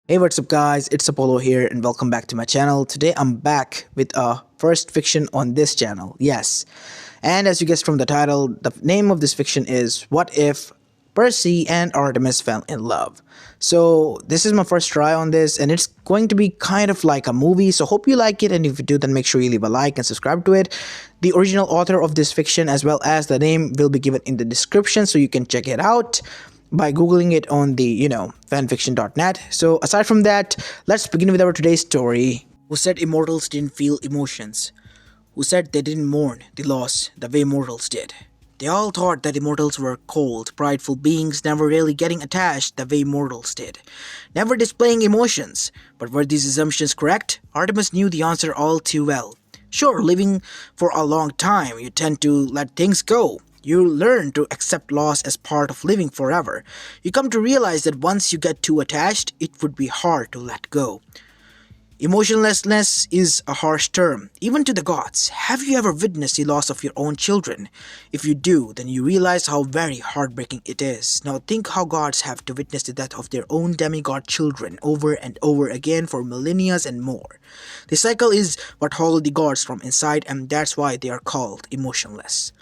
Hey, what's up, guys? It's Apollo here, and welcome back to my channel. Today, I'm back with a first fiction on this channel. Yes, and as you guessed from the title, the name of this fiction is "What If Percy and Artemis Fell in Love." So, this is my first try on this, and it's going to be kind of like a movie. So, hope you like it, and if you do, then make sure you leave a like and subscribe to it. The original author of this fiction, as well as the name, will be given in the description, so you can check it out by googling it on the fanfiction.net. So aside from that, let's begin with our today's story. Who said immortals didn't feel emotions? Who said they didn't mourn the loss the way mortals did? They all thought that immortals were cold, prideful beings, never really getting attached the way mortals did, never displaying emotions. But were these assumptions correct? Artemis knew the answer all too well. Sure, living for a long time, you tend to let things go. You learn to accept loss as part of living forever. You come to realize that once you get too attached, it would be hard to let go. Emotionlessness is a harsh term, even to the gods. Have you ever witnessed the loss of your own children? If you do, then you realize how very heartbreaking it is. Now think how gods have to witness the death of their own demigod children over and over again for millennia and more. The cycle is what holds the gods from inside, and that's why they are called emotionless.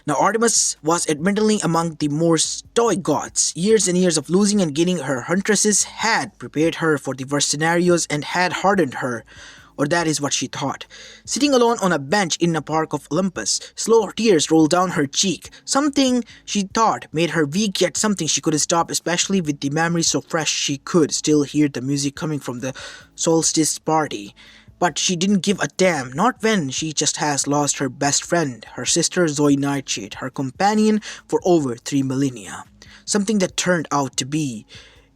Now Artemis was admittedly among the more stoic gods. Years and years of losing and gaining her huntresses had prepared her for the worst scenarios and had hardened her, or that is what she thought. Sitting alone on a bench in a park of Olympus, slow tears rolled down her cheek. Something she thought made her weak, yet something she couldn't stop, especially with the memory so fresh she could still hear the music coming from the solstice party. But she didn't give a damn, not when she just has lost her best friend, her sister Zoe Nightshade, her companion for over 3 millennia. Something that turned out to be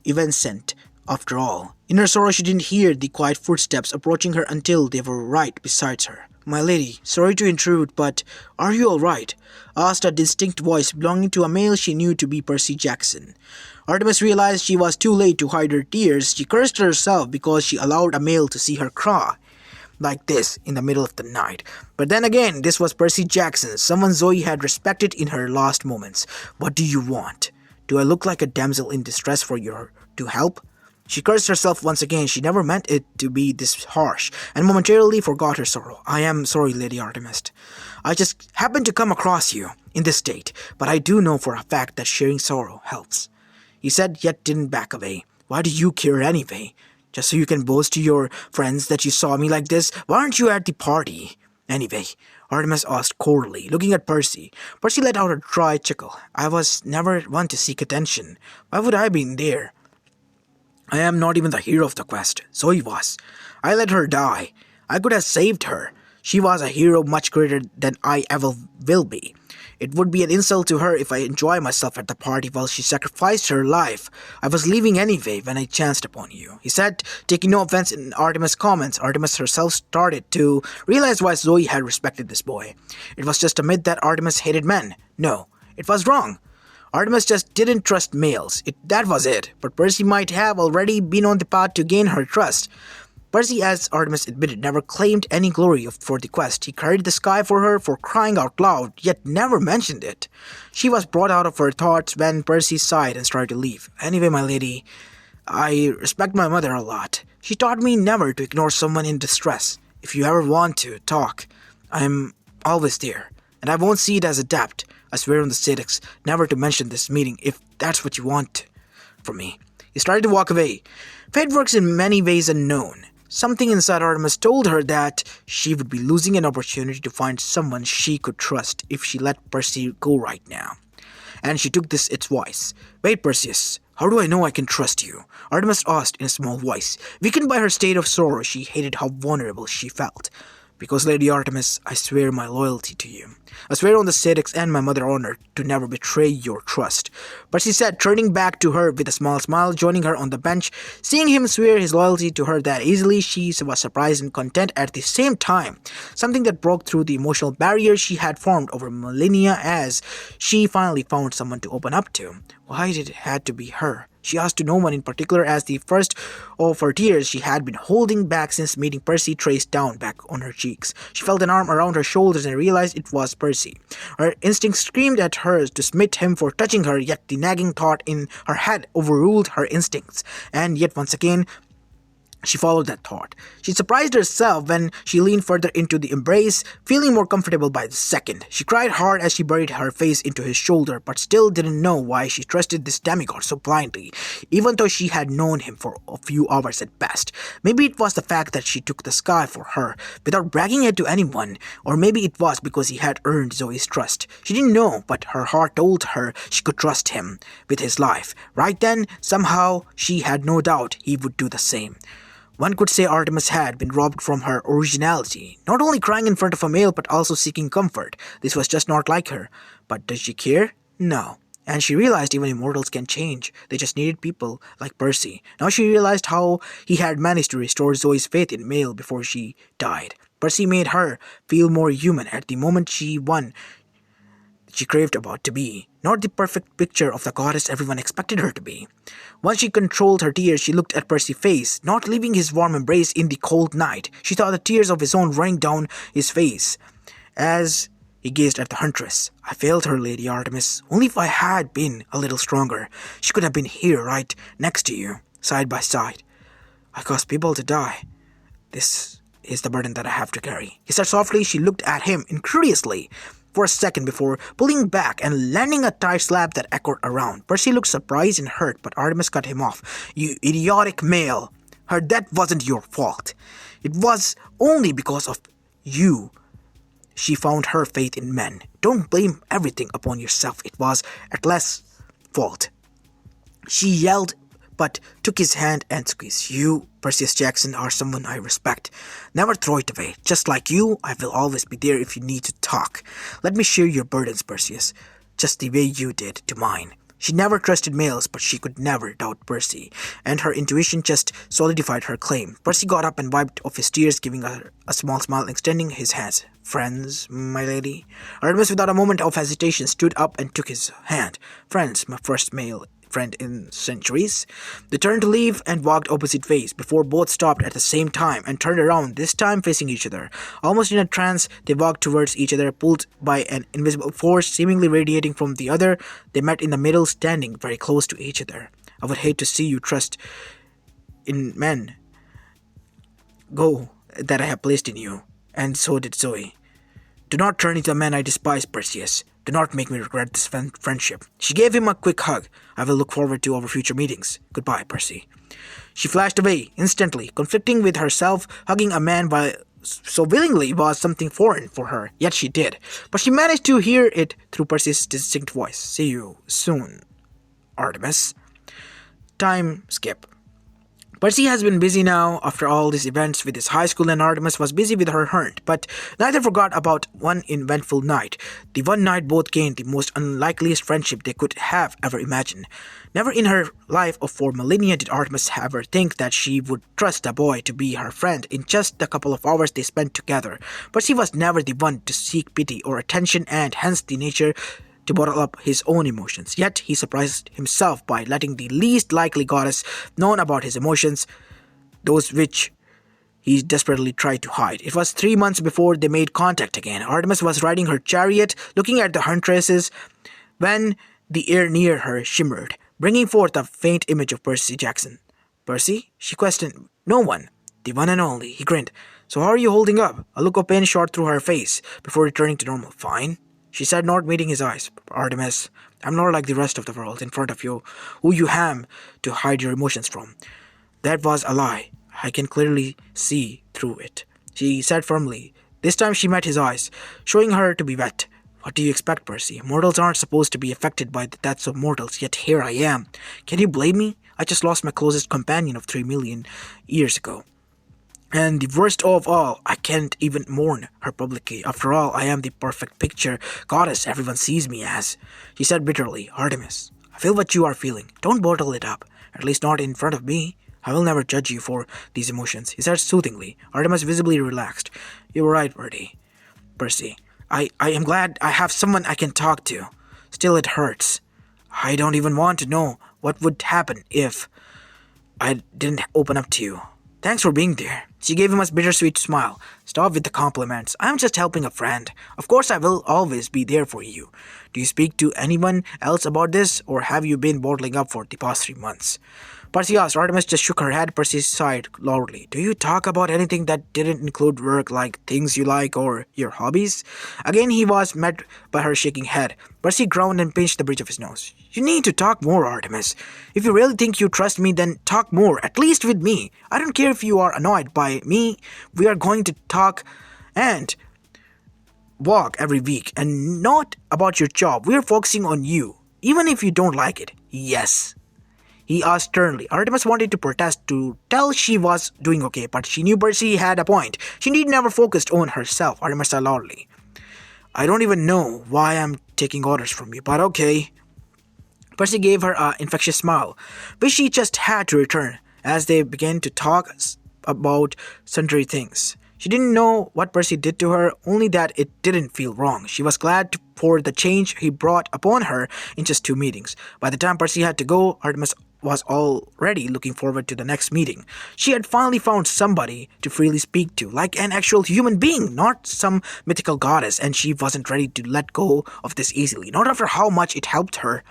evanescent after all. In her sorrow, she didn't hear the quiet footsteps approaching her until they were right beside her. "My lady, sorry to intrude, but are you all right?" asked a distinct voice belonging to a male she knew to be Percy Jackson. Artemis realized she was too late to hide her tears. She cursed herself because she allowed a male to see her cry like this in the middle of the night. But then again, this was Percy Jackson, someone Zoe had respected in her last moments. "What do you want? Do I look like a damsel in distress for you to help?" She cursed herself once again. She never meant it to be this harsh, and momentarily forgot her sorrow. "I am sorry, Lady Artemis. I just happened to come across you in this state, but I do know for a fact that sharing sorrow helps," he said, yet didn't back away. "Why do you care anyway? Just so you can boast to your friends that you saw me like this? Why aren't you at the party? Anyway," Artemis asked coldly, looking at Percy. Percy let out a dry chuckle. "I was never one to seek attention. Why would I be in there? I am not even the hero of the quest. Zoe was. I let her die. I could have saved her. She was a hero much greater than I ever will be. It would be an insult to her if I enjoy myself at the party while she sacrificed her life. I was leaving anyway when I chanced upon you," he said, taking no offense in Artemis' comments. Artemis herself started to realize why Zoe had respected this boy. It was just a myth that Artemis hated men. No, it was wrong. Artemis just didn't trust males. That was it. But Percy might have already been on the path to gain her trust. Percy, as Artemis admitted, never claimed any glory for the quest. He carried the sky for her, for crying out loud, yet never mentioned it. She was brought out of her thoughts when Percy sighed and started to leave. "Anyway, my lady, I respect my mother a lot. She taught me never to ignore someone in distress. If you ever want to talk, I'm always there, and I won't see it as a debt. I swear on the Sadix never to mention this meeting if that's what you want from me." He started to walk away. Fate works in many ways unknown. Something inside Artemis told her that she would be losing an opportunity to find someone she could trust if she let Percy go right now. And she took this advice. "Wait, Perseus, how do I know I can trust you?" Artemis asked in a small voice. Weakened by her state of sorrow, she hated how vulnerable she felt. "Because, Lady Artemis, I swear my loyalty to you. I swear on the Sadix and my mother honor to never betray your trust," Percy said, turning back to her with a small smile, joining her on the bench. Seeing him swear his loyalty to her that easily, she was surprised and content at the same time. Something that broke through the emotional barrier she had formed over millennia as she finally found someone to open up to. Why did it have to be her? She asked to no one in particular, as the first of her tears she had been holding back since meeting Percy traced down back on her cheeks. She felt an arm around her shoulders and realized it was Percy. Her instinct screamed at her to smite him for touching her, yet the nagging thought in her head overruled her instincts. And yet once again, she followed that thought. She surprised herself when she leaned further into the embrace, feeling more comfortable by the second. She cried hard as she buried her face into his shoulder, but still didn't know why she trusted this demigod so blindly, even though she had known him for a few hours at best. Maybe it was the fact that she took the sky for her, without bragging it to anyone, or maybe it was because he had earned Zoe's trust. She didn't know, but her heart told her she could trust him with his life. Right then, somehow, she had no doubt he would do the same. One could say Artemis had been robbed from her originality, not only crying in front of a male but also seeking comfort. This was just not like her. But does she care? No. And she realized even immortals can change. They just needed people like Percy. Now she realized how he had managed to restore Zoe's faith in male before she died. Percy made her feel more human at the moment she craved about to be, not the perfect picture of the goddess everyone expected her to be. Once she controlled her tears, she looked at Percy's face, not leaving his warm embrace in the cold night. She saw the tears of his own running down his face as he gazed at the huntress. I failed her, Lady Artemis. Only if I had been a little stronger, she could have been here right next to you, side by side. I caused people to die. This is the burden that I have to carry. He said softly. She looked at him incredulously for a second before pulling back and landing a tight slap that echoed around. Percy looked surprised and hurt, but Artemis cut him off. You idiotic male. Her death wasn't your fault. It was only because of you she found her faith in men. Don't blame everything upon yourself. It was at less fault. She yelled, but took his hand and squeezed. You, Perseus Jackson, are someone I respect. Never throw it away. Just like you, I will always be there if you need to talk. Let me share your burdens, Perseus, just the way you did to mine. She never trusted males, but she could never doubt Percy, and her intuition just solidified her claim. Percy got up and wiped off his tears, giving her a small smile, extending his hands. Friends, my lady? Artemis, without a moment of hesitation, stood up and took his hand. Friends, my first male friend in centuries. They turned to leave and walked opposite ways before both stopped at the same time and turned around, this time facing each other. Almost in a trance, they walked towards each other, pulled by an invisible force seemingly radiating from the other. They met in the middle, standing very close to each other. I would hate to see you trust in men go that I have placed in you, and so did Zoe. Do not turn into a man I despise, Perseus. Do not make me regret this friendship. She gave him a quick hug. I will look forward to our future meetings. Goodbye, Percy. She flashed away instantly, conflicting with herself. Hugging a man so willingly was something foreign for her, yet she did. But she managed to hear it through Percy's distinct voice. See you soon, Artemis. Time skip. Percy has been busy now after all these events with his high school, and Artemis was busy with her hunt, but neither forgot about one eventful night. The one night both gained the most unlikeliest friendship they could have ever imagined. Never in her life of 4 millennia did Artemis ever think that she would trust a boy to be her friend in just the couple of hours they spent together. Percy was never the one to seek pity or attention, and hence the nature to bottle up his own emotions. Yet he surprised himself by letting the least likely goddess know about his emotions, those which he desperately tried to hide. It was 3 months before they made contact again. Artemis was riding her chariot, looking at the huntresses, when the air near her shimmered, bringing forth a faint image of Percy Jackson. Percy? She questioned. No one. The one and only. He grinned. So how are you holding up? A look of pain shot through her face before returning to normal. Fine, she said, not meeting his eyes. Artemis, I'm not like the rest of the world in front of you, who you have to hide your emotions from. That was a lie. I can clearly see through it, she said firmly. This time she met his eyes, showing her to be wet. What do you expect, Percy? Mortals aren't supposed to be affected by the deaths of mortals, yet here I am. Can you blame me? I just lost my closest companion of 3 million years ago. And the worst of all, I can't even mourn her publicly. After all, I am the perfect picture goddess everyone sees me as, she said bitterly. Artemis, I feel what you are feeling. Don't bottle it up, at least not in front of me. I will never judge you for these emotions, he said soothingly. Artemis visibly relaxed. You were right, Percy. I am glad I have someone I can talk to. Still, it hurts. I don't even want to know What would happen if I didn't open up to you? Thanks for being there. She gave him a bittersweet smile. Stop with the compliments. I'm just helping a friend. Of course I will always be there for you. Do you speak to anyone else about this, or have you been bottling up for the past 3 months? Percy asked. Artemis just shook her head. Percy sighed loudly. Do you talk about anything that didn't include work, like things you like or your hobbies? Again he was met by her shaking head. Percy groaned and pinched the bridge of his nose. You need to talk more, Artemis. If you really think you trust me, then talk more, at least with me. I don't care if you are annoyed by me. We are going to talk and walk every week, and not about your job. We are focusing on you, even if you don't like it. Yes, he asked sternly. Artemis wanted to protest, to tell she was doing okay, but she knew Percy had a point. She need never focused on herself. Artemis said loudly. I don't even know why I'm taking orders from you, but okay. Percy gave her an infectious smile, which she just had to return, as they began to talk about sundry things. She didn't know what Percy did to her, only that it didn't feel wrong. She was glad for the change he brought upon her in just 2 meetings. By the time Percy had to go, Artemis was already looking forward to the next meeting. She had finally found somebody to freely speak to, like an actual human being, not some mythical goddess, and she wasn't ready to let go of this easily, not after how much it helped her.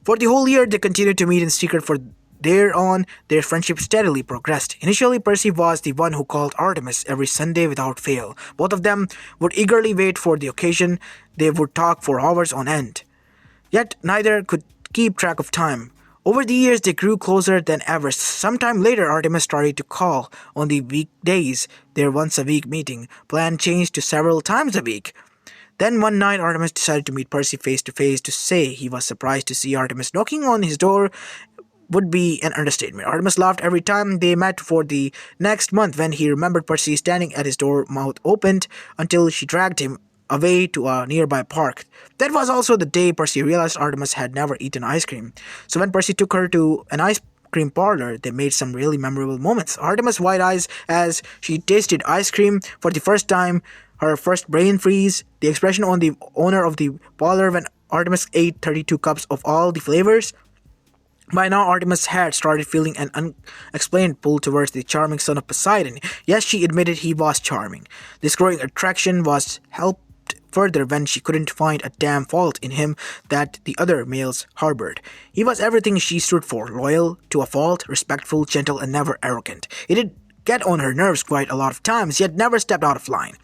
For the whole year, they continued to meet in secret. For thereon, their friendship steadily progressed. Initially, Percy was the one who called Artemis every Sunday without fail. Both of them would eagerly wait for the occasion. They would talk for hours on end. Yet neither could keep track of time. Over the years, they grew closer than ever. Sometime later, Artemis started to call on the weekdays. Their once-a-week meeting plan changed to several times a week. Then one night, Artemis decided to meet Percy face to face. To say he was surprised to see Artemis knocking on his door would be an understatement. Artemis laughed every time they met for the next month when he remembered Percy standing at his door, mouth opened, until she dragged him away to a nearby park. That was also the day Percy realized Artemis had never eaten ice cream. So when Percy took her to an ice cream parlor, they made some really memorable moments. Artemis' wide eyes as she tasted ice cream for the first time, her first brain freeze, the expression on the owner of the parlor when Artemis ate 32 cups of all the flavors. By now, Artemis had started feeling an unexplained pull towards the charming son of Poseidon. Yes, she admitted he was charming. This growing attraction was helped further when she couldn't find a damn fault in him that the other males harbored. He was everything she stood for, loyal to a fault, respectful, gentle, and never arrogant. He did get on her nerves quite a lot of times, yet never stepped out of line.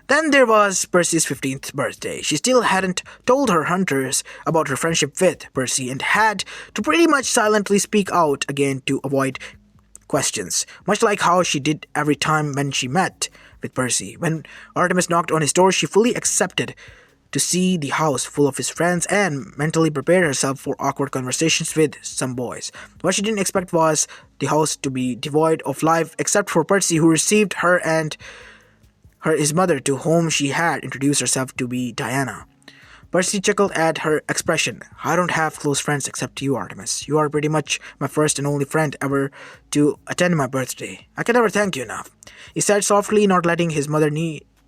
Then there was Percy's 15th birthday. She still hadn't told her hunters about her friendship with Percy and had to pretty much silently speak out again to avoid questions, much like how she did every time when she met with Percy. When Artemis knocked on his door, she fully accepted to see the house full of his friends and mentally prepared herself for awkward conversations with some boys. What she didn't expect was the house to be devoid of life except for Percy, who received her and his mother, to whom she had introduced herself to be Diana. Percy chuckled at her expression. I don't have close friends except you, Artemis. You are pretty much my first and only friend ever to attend my birthday. I can never thank you enough, he said softly, not letting his mother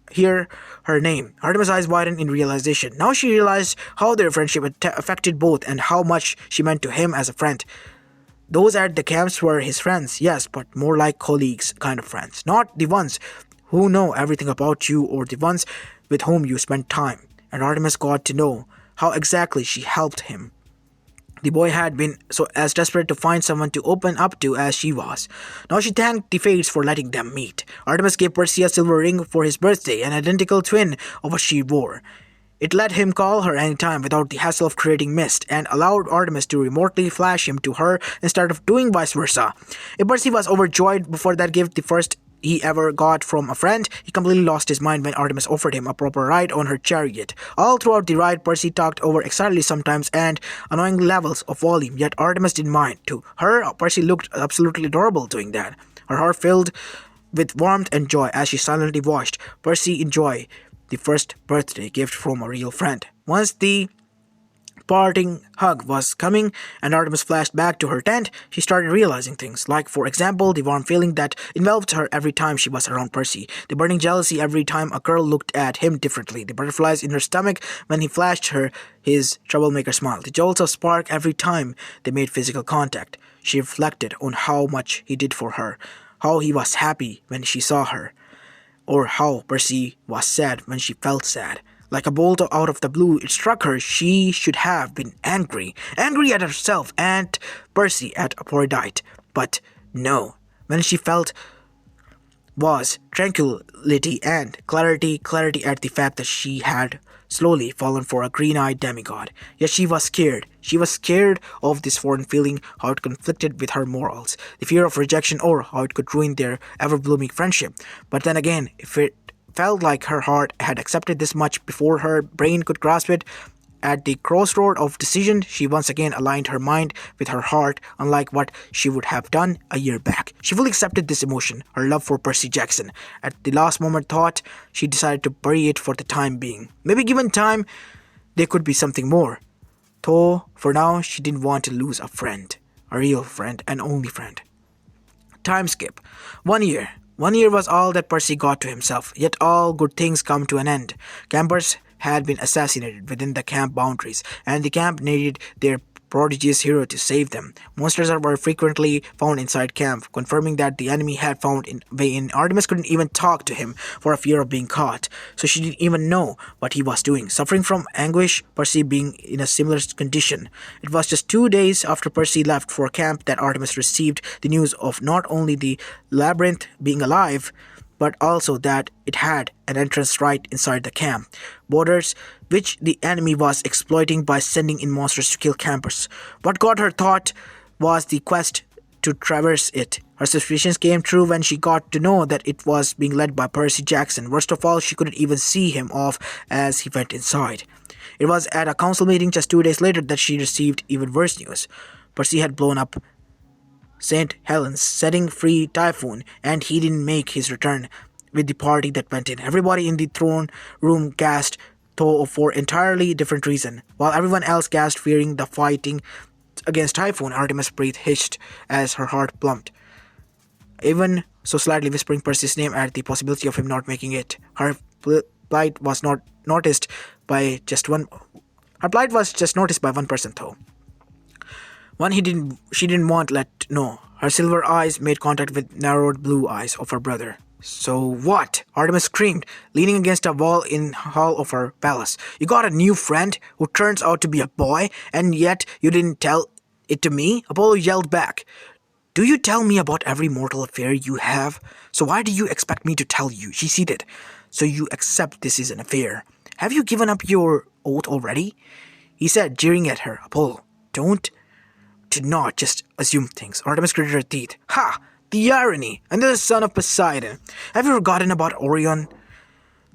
hear her name. Artemis' eyes widened in realization. Now she realized how their friendship had affected both and how much she meant to him as a friend. Those at the camps were his friends, yes, but more like colleagues kind of friends, not the ones who know everything about you or the ones with whom you spend time. And Artemis got to know how exactly she helped him. The boy had been so as desperate to find someone to open up to as she was. Now she thanked the fates for letting them meet. Artemis gave Percy a silver ring for his birthday, an identical twin of what she wore. It let him call her anytime without the hassle of creating mist, and allowed Artemis to remotely flash him to her instead of doing vice versa. If Percy was overjoyed before that gift, the first he ever got from a friend, he completely lost his mind when Artemis offered him a proper ride on her chariot. All throughout the ride, Percy talked over excitedly sometimes and annoying levels of volume, yet Artemis didn't mind. To her, Percy looked absolutely adorable doing that. Her heart filled with warmth and joy as she silently watched Percy enjoy the first birthday gift from a real friend. Once the parting hug was coming and Artemis flashed back to her tent, she started realizing things, like, for example, the warm feeling that enveloped her every time she was around Percy, the burning jealousy every time a girl looked at him differently, the butterflies in her stomach when he flashed her his troublemaker smile, the jolts of spark every time they made physical contact. She reflected on how much he did for her, how he was happy when she saw her, or how Percy was sad when she felt sad. Like a bolt out of the blue, it struck her she should have been angry. Angry at herself and Percy at Aphrodite. But no, when she felt was tranquility and clarity at the fact that she had slowly fallen for a green-eyed demigod. Yet she was scared. She was scared of this foreign feeling, how it conflicted with her morals, the fear of rejection, or how it could ruin their ever-blooming friendship. But then again, if it felt like her heart had accepted this much before her brain could grasp it, at the crossroad of decision, she once again aligned her mind with her heart, unlike what she would have done a year back. She fully accepted this emotion, her love for Percy Jackson. At the last moment thought, she decided to bury it for the time being. Maybe given time, there could be something more. Though, for now, she didn't want to lose a friend. A real friend, and only friend. Time skip. 1 year. 1 year was all that Percy got to himself, yet all good things come to an end. Campers had been assassinated within the camp boundaries, and the camp needed their prodigious hero to save them. Monsters were frequently found inside camp, confirming that the enemy had found a way in. Artemis couldn't even talk to him for a fear of being caught, so she didn't even know what he was doing. Suffering from anguish, Percy being in a similar condition. It was just 2 days after Percy left for camp that Artemis received the news of not only the labyrinth being alive, but also that it had an entrance right inside the camp borders, which the enemy was exploiting by sending in monsters to kill campers. What got her thought was the quest to traverse it. Her suspicions came true when she got to know that it was being led by Percy Jackson. Worst of all, she couldn't even see him off as he went inside. It was at a council meeting just 2 days later that she received even worse news. Percy had blown up St. Helens, setting free Typhoon, and he didn't make his return with the party that went in. Everybody in the throne room gasped, though for entirely different reason. While everyone else gasped, fearing the fighting against Typhoon, Artemis' breath hitched as her heart plumped, even so slightly whispering Percy's name at the possibility of him not making it. Her plight was not noticed by just one. Her plight was just noticed by one person, though. One she didn't want let know. Her silver eyes made contact with narrowed blue eyes of her brother. So what? Artemis screamed, leaning against a wall in the hall of her palace. You got a new friend who turns out to be a boy, and yet you didn't tell it to me? Apollo yelled back. Do you tell me about every mortal affair you have? So why do you expect me to tell you? She ceded. So you accept this is an affair. Have you given up your oath already? He said, jeering at her. Apollo, do not just assume things. Artemis gritted her teeth. Ha! The irony! And the son of Poseidon. Have you forgotten about Orion?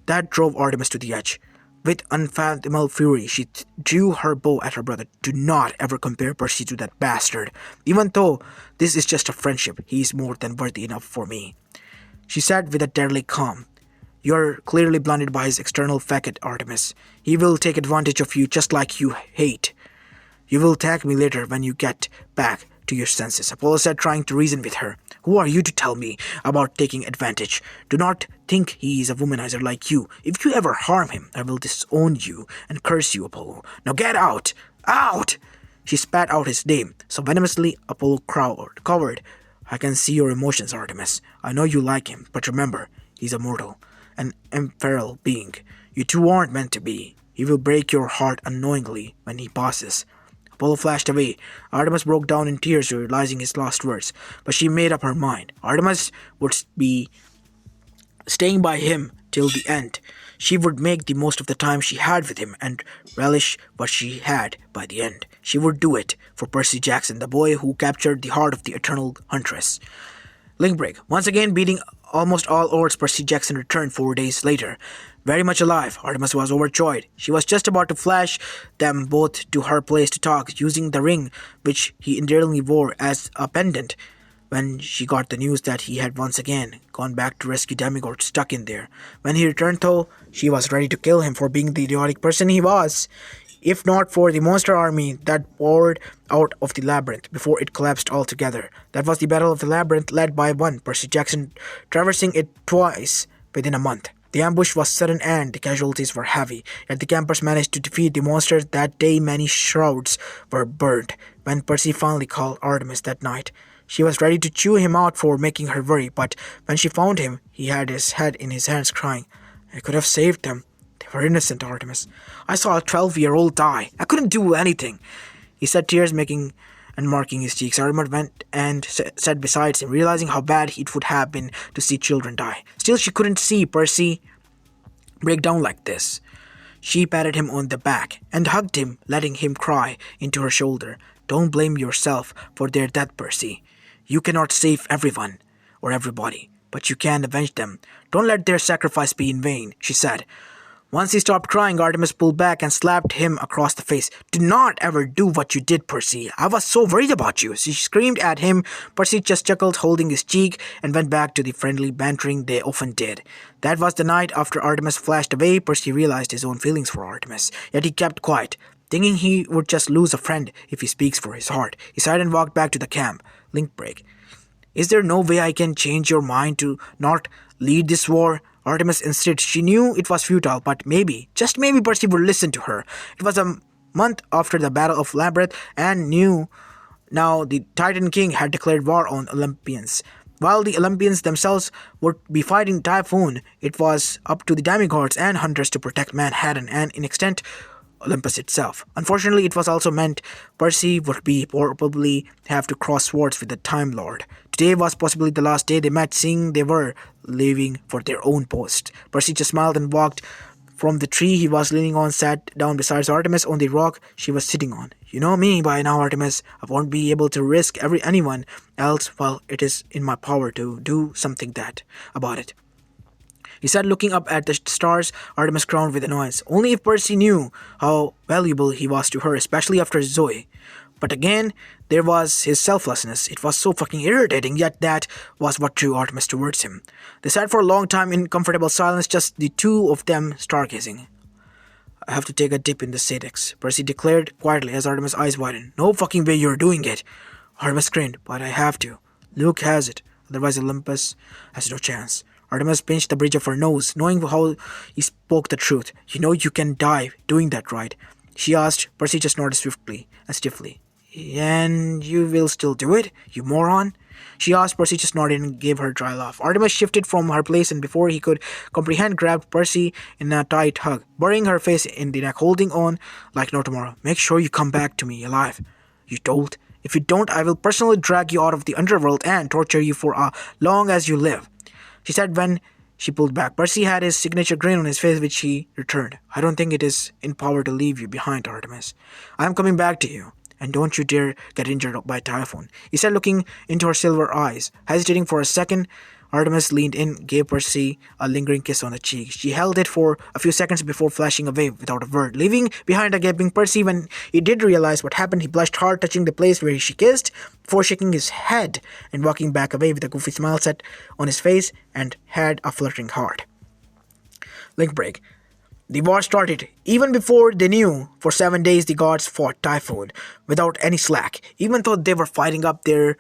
That drove Artemis to the edge. With unfathomable fury, she drew her bow at her brother. Do not ever compare Percy to that bastard. Even though this is just a friendship, he is more than worthy enough for me. She said with a deadly calm. You're clearly blinded by his external facade, Artemis. He will take advantage of you just like you hate. You will thank me later when you get back to your senses, Apollo said, trying to reason with her. Who are you to tell me about taking advantage? Do not think he is a womanizer like you. If you ever harm him, I will disown you and curse you, Apollo. Now get out! Out! She spat out his name, so venomously Apollo cowered. I can see your emotions, Artemis. I know you like him, but remember, he's a mortal, an ephemeral being. You two aren't meant to be. He will break your heart unknowingly when he passes. Apollo flashed away. Artemis broke down in tears, realizing his last words. But she made up her mind. Artemis would be staying by him till the end. She would make the most of the time she had with him and relish what she had by the end. She would do it for Percy Jackson, the boy who captured the heart of the Eternal Huntress. Link break. Once again beating almost all odds, Percy Jackson returned 4 days later. Very much alive, Artemis was overjoyed. She was just about to flash them both to her place to talk, using the ring which he endearingly wore as a pendant, when she got the news that he had once again gone back to rescue Demigod stuck in there. When he returned, though, she was ready to kill him for being the idiotic person he was. if not for the monster army that poured out of the labyrinth before it collapsed altogether. That was the Battle of the Labyrinth, led by one Percy Jackson, traversing it twice within a month. The ambush was sudden and the casualties were heavy, yet the campers managed to defeat the monsters. That day many shrouds were burned. When Percy finally called Artemis that night, she was ready to chew him out for making her worry, but when she found him, he had his head in his hands crying, "I could have saved them. They were innocent, Artemis. I saw a 12-year-old die. I couldn't do anything." He said, tears making and marking his cheeks. Artemis went and sat beside him, realizing how bad it would have been to see children die. Still, she couldn't see Percy break down like this. She patted him on the back and hugged him, letting him cry into her shoulder. "Don't blame yourself for their death, Percy. You cannot save everyone or everybody, but you can avenge them. Don't let their sacrifice be in vain," she said. Once he stopped crying, Artemis pulled back and slapped him across the face. "Do not ever do what you did, Percy. I was so worried about you." She screamed at him. Percy just chuckled, holding his cheek, and went back to the friendly bantering they often did. That was the night after Artemis flashed away. Percy realized his own feelings for Artemis, yet he kept quiet, thinking he would just lose a friend if he speaks for his heart. He sighed and walked back to the camp. Link break. "Is there no way I can change your mind to not lead this war?" Artemis insisted. She knew it was futile, but maybe, just maybe, Percy would listen to her. It was a month after the Battle of Labyrinth, and knew now the Titan King had declared war on Olympians. While the Olympians themselves would be fighting Typhoon, it was up to the demigods and hunters to protect Manhattan and, in extent, Olympus itself. Unfortunately, it was also meant Percy would probably have to cross swords with the Time Lord. Today was possibly the last day they met, seeing they were leaving for their own post. Percy just smiled and walked from the tree he was leaning on, sat down beside Artemis on the rock she was sitting on. "You know me by now, Artemis. I won't be able to risk anyone else. Well, it is in my power to do something about it," he said, looking up at the stars. Artemis groaned with annoyance. Only if Percy knew how valuable he was to her, especially after Zoe. But again, there was his selflessness. It was so fucking irritating, yet that was what drew Artemis towards him. They sat for a long time in comfortable silence, just the two of them stargazing. "I have to take a dip in the Cedex," Percy declared quietly as Artemis' eyes widened. "No fucking way you're doing it." Artemis grinned. "But I have to. Luke has it. Otherwise Olympus has no chance." Artemis pinched the bridge of her nose, knowing how he spoke the truth. "You know you can die doing that, right?" she asked. Percy just nodded swiftly and stiffly. "And you will still do it, you moron?" she asked. Percy just nodded and gave her a dry laugh. Artemis shifted from her place and before he could comprehend, grabbed Percy in a tight hug, burying her face in the neck, holding on like no tomorrow. "Make sure you come back to me alive, you told. If you don't, I will personally drag you out of the underworld and torture you for as long as you live," she said when she pulled back. Percy had his signature grin on his face, which he returned. "I don't think it is in power to leave you behind, Artemis. I am coming back to you. And don't you dare get injured by Typhoon," he said, looking into her silver eyes. Hesitating for a second, Artemis leaned in, gave Percy a lingering kiss on the cheek. She held it for a few seconds before flashing away without a word, leaving behind a gaping Percy. When he did realize what happened, he blushed hard, touching the place where she kissed, before shaking his head and walking back away with a goofy smile set on his face and had a fluttering heart. Link break. The war started. Even before they knew, for 7 days the gods fought Typhoon without any slack. Even though they were fighting up, their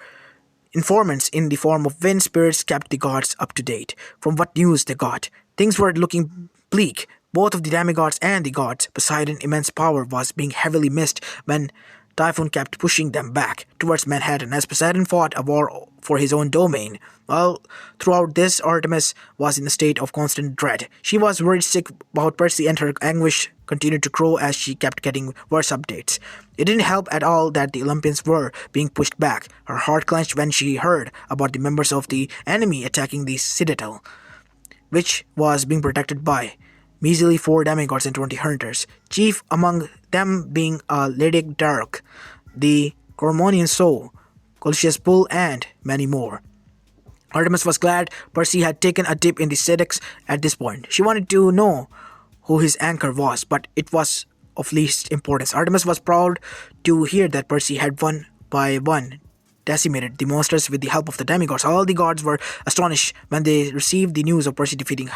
informants in the form of wind spirits kept the gods up to date. From what news they got, things were looking bleak. Both of the demigods and the gods, Poseidon's immense power was being heavily missed when Typhoon kept pushing them back towards Manhattan as Poseidon fought a war for his own domain. While throughout this, Artemis was in a state of constant dread. She was worried sick about Percy, and her anguish continued to grow as she kept getting worse updates. It didn't help at all that the Olympians were being pushed back. Her heart clenched when she heard about the members of the enemy attacking the Citadel, which was being protected by measly 4 demigods and 20 hunters, chief among them being Lady Dark, the Cormonian Soul, Colchia's Bull, and many more. Artemis was glad Percy had taken a dip in the Cedex at this point. She wanted to know who his anchor was, but it was of least importance. Artemis was proud to hear that Percy had one by one decimated the monsters with the help of the demigods. All the gods were astonished when they received the news of Percy defeating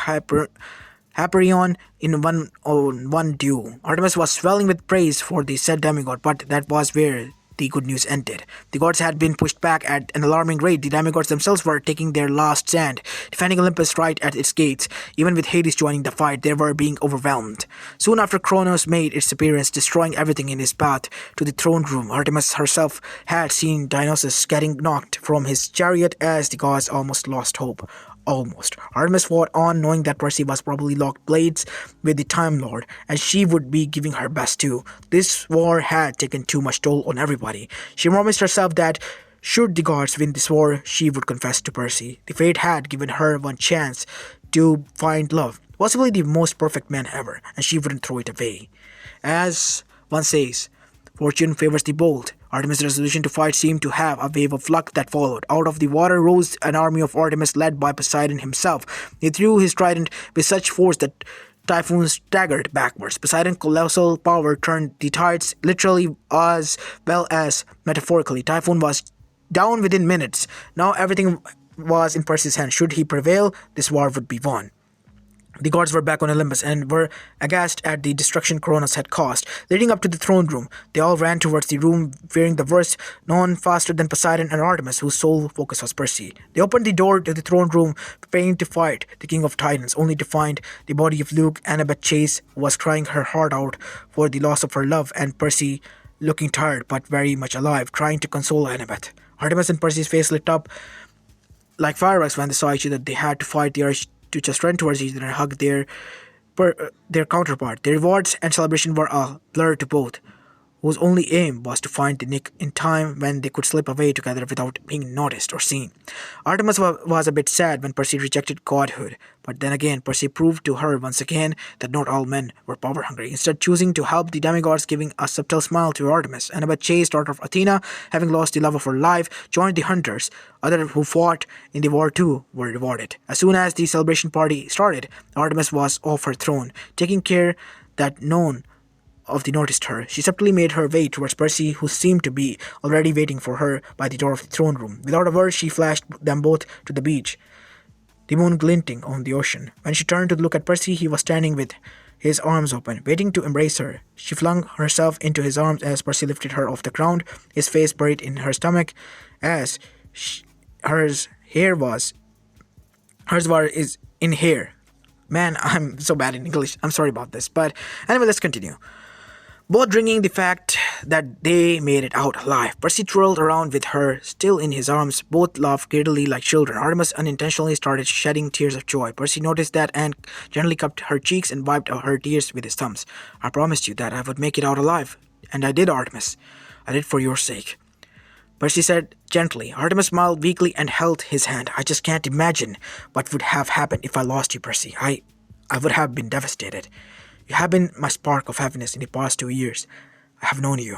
Hyperion in one duel. Artemis was swelling with praise for the said demigod, but that was where the good news ended. The gods had been pushed back at an alarming rate. The demigods themselves were taking their last stand, defending Olympus right at its gates. Even with Hades joining the fight, they were being overwhelmed. Soon after Kronos made its appearance, destroying everything in his path to the throne room, Artemis herself had seen Dionysus getting knocked from his chariot as the gods almost lost hope. Almost. Artemis fought on, knowing that Percy was probably locked blades with the Time Lord, and she would be giving her best too. This war had taken too much toll on everybody. She promised herself that should the gods win this war, she would confess to Percy. The fate had given her one chance to find love, possibly the most perfect man ever, and she wouldn't throw it away. As one says, fortune favors the bold. Artemis' resolution to fight seemed to have a wave of luck that followed. Out of the water rose an army of Artemis led by Poseidon himself. He threw his trident with such force that Typhoon staggered backwards. Poseidon's colossal power turned the tides literally as well as metaphorically. Typhoon was down within minutes. Now everything was in Percy's hands. Should he prevail, this war would be won. The gods were back on Olympus and were aghast at the destruction Kronos had caused. Leading up to the throne room, they all ran towards the room, fearing the worst, none faster than Poseidon and Artemis, whose sole focus was Percy. They opened the door to the throne room, preparing to fight the King of Titans, only to find the body of Luke. Annabeth Chase was crying her heart out for the loss of her love, and Percy, looking tired but very much alive, trying to console Annabeth. Artemis and Percy's face lit up like fireworks when they saw each other. They had to fight the urge to just run towards each other and hug their counterpart. Their rewards and celebration were a blur to both, whose only aim was to find the nick in time when they could slip away together without being noticed or seen. Artemis was a bit sad when Percy rejected godhood, but then again Percy proved to her once again that not all men were power-hungry, instead choosing to help the demigods, giving a subtle smile to Artemis. Annabeth Chase, daughter of Athena, having lost the love of her life, joined the hunters. Others who fought in the war too were rewarded. As soon as the celebration party started, Artemis was off her throne, taking care that none of the noticed her. She subtly made her way towards Percy, who seemed to be already waiting for her by the door of the throne room. Without a word, she flashed them both to the beach, the moon glinting on the ocean. When she turned to look at Percy, he was standing with his arms open, waiting to embrace her. She flung herself into his arms as Percy lifted her off the ground, his face buried in her stomach, as hers was in hair. Man, I'm so bad in English. I'm sorry about this. But anyway, let's continue. Both drinking the fact that they made it out alive. Percy twirled around with her still in his arms. Both laughed giddily like children. Artemis unintentionally started shedding tears of joy. Percy noticed that and gently cupped her cheeks and wiped her tears with his thumbs. I promised you that I would make it out alive. And I did, Artemis. I did for your sake. Percy said gently. Artemis smiled weakly and held his hand. I just can't imagine what would have happened if I lost you, Percy. I would have been devastated. You have been my spark of happiness in the past 2 years. I have known you.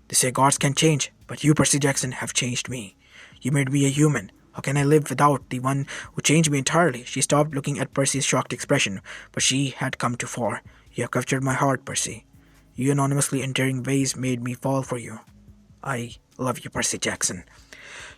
They say gods can change, but you, Percy Jackson, have changed me. You made me a human. How can I live without the one who changed me entirely? She stopped, looking at Percy's shocked expression, but she had come too far. You have captured my heart, Percy. Your anonymously endearing ways made me fall for you. I love you, Percy Jackson.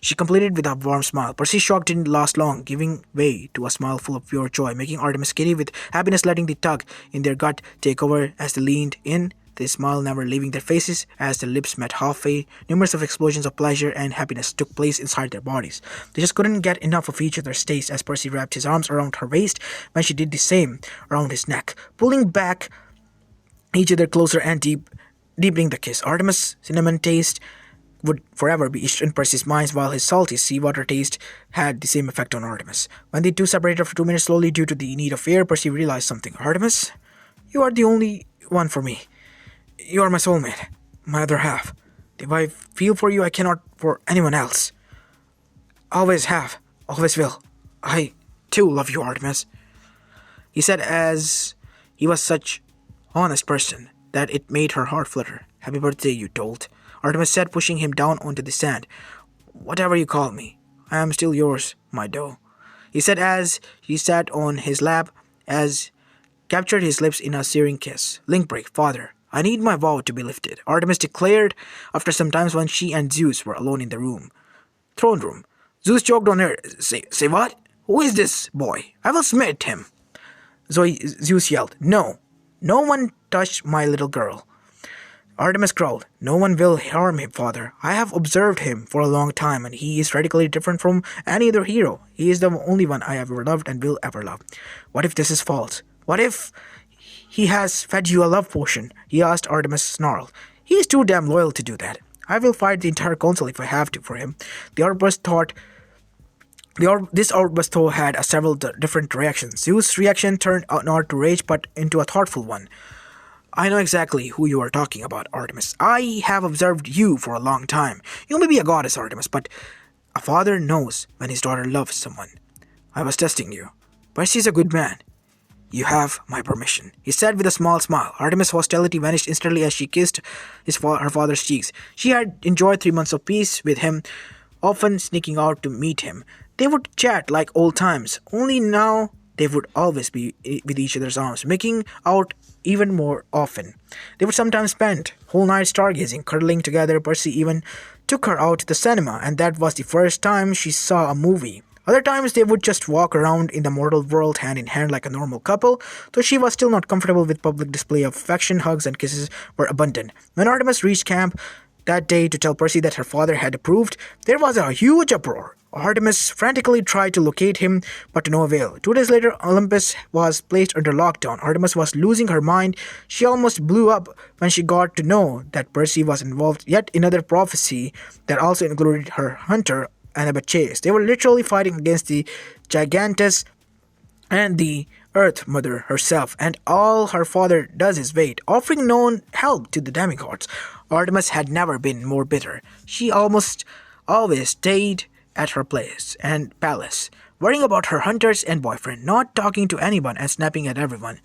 She completed with a warm smile. Percy's shock didn't last long, giving way to a smile full of pure joy, making Artemis giddy with happiness, letting the tug in their gut take over as they leaned in, the smile never leaving their faces. As their lips met halfway, numerous of explosions of pleasure and happiness took place inside their bodies. They just couldn't get enough of each other's taste as Percy wrapped his arms around her waist when she did the same around his neck, pulling back each other closer and deepening the kiss. Artemis' cinnamon taste would forever be etched in Percy's mind, while his salty seawater taste had the same effect on Artemis. When the two separated for 2 minutes slowly due to the need of air, Percy realized something. Artemis, you are the only one for me. You are my soulmate, my other half. If I feel for you, I cannot for anyone else. Always have, always will. I, too, love you, Artemis. He said as he was such honest person that it made her heart flutter. Happy birthday, you dolt. Artemis said, pushing him down onto the sand. Whatever you call me, I am still yours, my doe. He said as he sat on his lap, as captured his lips in a searing kiss. Link break, father. I need my vow to be lifted, Artemis declared after some times when she and Zeus were alone in the room. Throne room. Zeus choked on her. Say what? Who is this boy? I will smite him. Zeus yelled. No, no one touched my little girl. Artemis growled, No one will harm him, father. I have observed him for a long time, and he is radically different from any other hero. He is the only one I have ever loved and will ever love. What if this is false? What if he has fed you a love potion? He asked. Artemis snarled. He is too damn loyal to do that. I will fight the entire council if I have to for him. The outburst this outburst though had several different reactions. Zeus' reaction turned out not to rage but into a thoughtful one. I know exactly who you are talking about, Artemis. I have observed you for a long time. You may be a goddess, Artemis, but a father knows when his daughter loves someone. I was testing you. Percy is a good man. You have my permission, he said with a small smile. Artemis' hostility vanished instantly as she kissed her father's cheeks. She had enjoyed 3 months of peace with him, often sneaking out to meet him. They would chat like old times, only now they would always be with each other's arms, making out even more often. They would sometimes spend whole nights stargazing, cuddling together. Percy even took her out to the cinema, and that was the first time she saw a movie. Other times they would just walk around in the mortal world hand in hand like a normal couple, though she was still not comfortable with public display of affection. Hugs and kisses were abundant. When Artemis reached camp that day to tell Percy that her father had approved, there was a huge uproar. Artemis frantically tried to locate him, but to no avail. 2 days later, Olympus was placed under lockdown. Artemis was losing her mind. She almost blew up when she got to know that Percy was involved yet another prophecy that also included her hunter, Annabeth Chase. They were literally fighting against the Gigantus and the Earth Mother herself, and all her father does is wait, offering no help to the demigods. Artemis had never been more bitter. She almost always stayed at her place and palace, worrying about her hunters and boyfriend, not talking to anyone and snapping at everyone.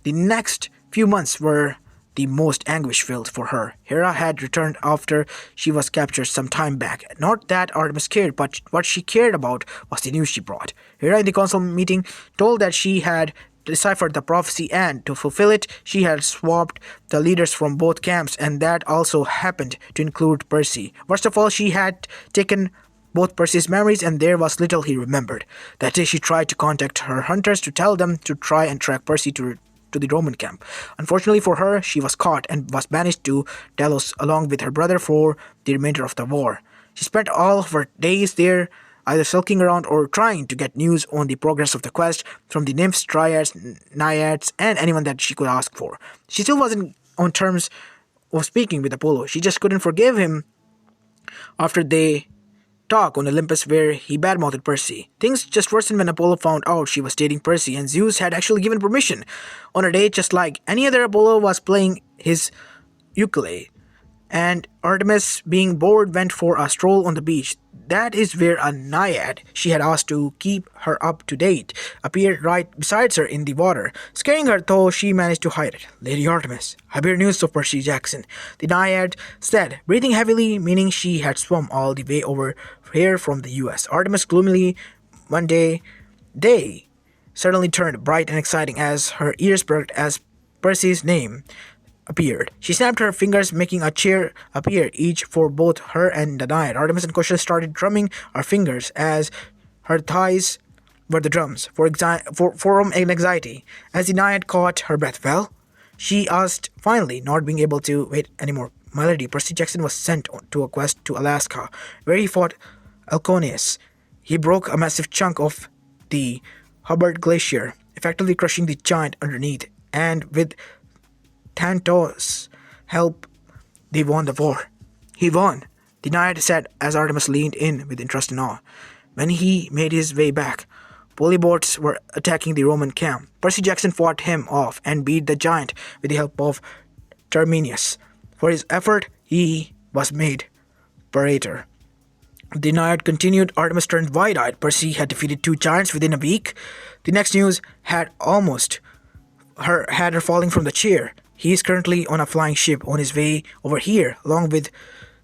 The next few months were the most anguish-filled for her. Hera had returned after she was captured some time back. Not that Artemis cared, but what she cared about was the news she brought. Hera in the council meeting told that she had deciphered the prophecy and, to fulfill it, she had swapped the leaders from both camps, and that also happened to include Percy. Worst of all, she had taken both Percy's memories, and there was little he remembered. That day she tried to contact her hunters to tell them to try and track Percy to the Roman camp. Unfortunately for her, she was caught and was banished to Delos along with her brother for the remainder of the war. She spent all of her days there, either sulking around or trying to get news on the progress of the quest from the nymphs, dryads, naiads, and anyone that she could ask for. She still wasn't on terms of speaking with Apollo. She just couldn't forgive him after they talk on Olympus where he badmouthed Percy. Things just worsened when Apollo found out she was dating Percy, and Zeus had actually given permission. On a date just like any other, Apollo was playing his ukulele, and Artemis, being bored, went for a stroll on the beach. That is where a naiad she had asked to keep her up to date appeared right beside her in the water, scaring her, though she managed to hide it. Lady Artemis, I bear news of Percy Jackson, the naiad said, breathing heavily, meaning she had swum all the way over here from the US. Artemis gloomily, one day suddenly turned bright and exciting as her ears perked as Percy's name appeared. She snapped her fingers, making a chair appear, each for both her and the naiad. Artemis and Kusha started drumming her fingers as her thighs were the drums for anxiety. As the naiad caught her breath, well, she asked finally, not being able to wait anymore. My lady, Percy Jackson was sent to a quest to Alaska, where he fought Alconius. He broke a massive chunk of the Hubbard Glacier, effectively crushing the giant underneath, and with Tantos' help, they won the war. He won, the naiad said as Artemis leaned in with interest and awe. When he made his way back, polybots were attacking the Roman camp. Percy Jackson fought him off and beat the giant with the help of Terminius. For his effort, he was made Praetor. The naiad continued. Artemis turned wide-eyed. Percy had defeated 2 giants within a week. The next news had her falling from the chair. He is currently on a flying ship on his way over here, along with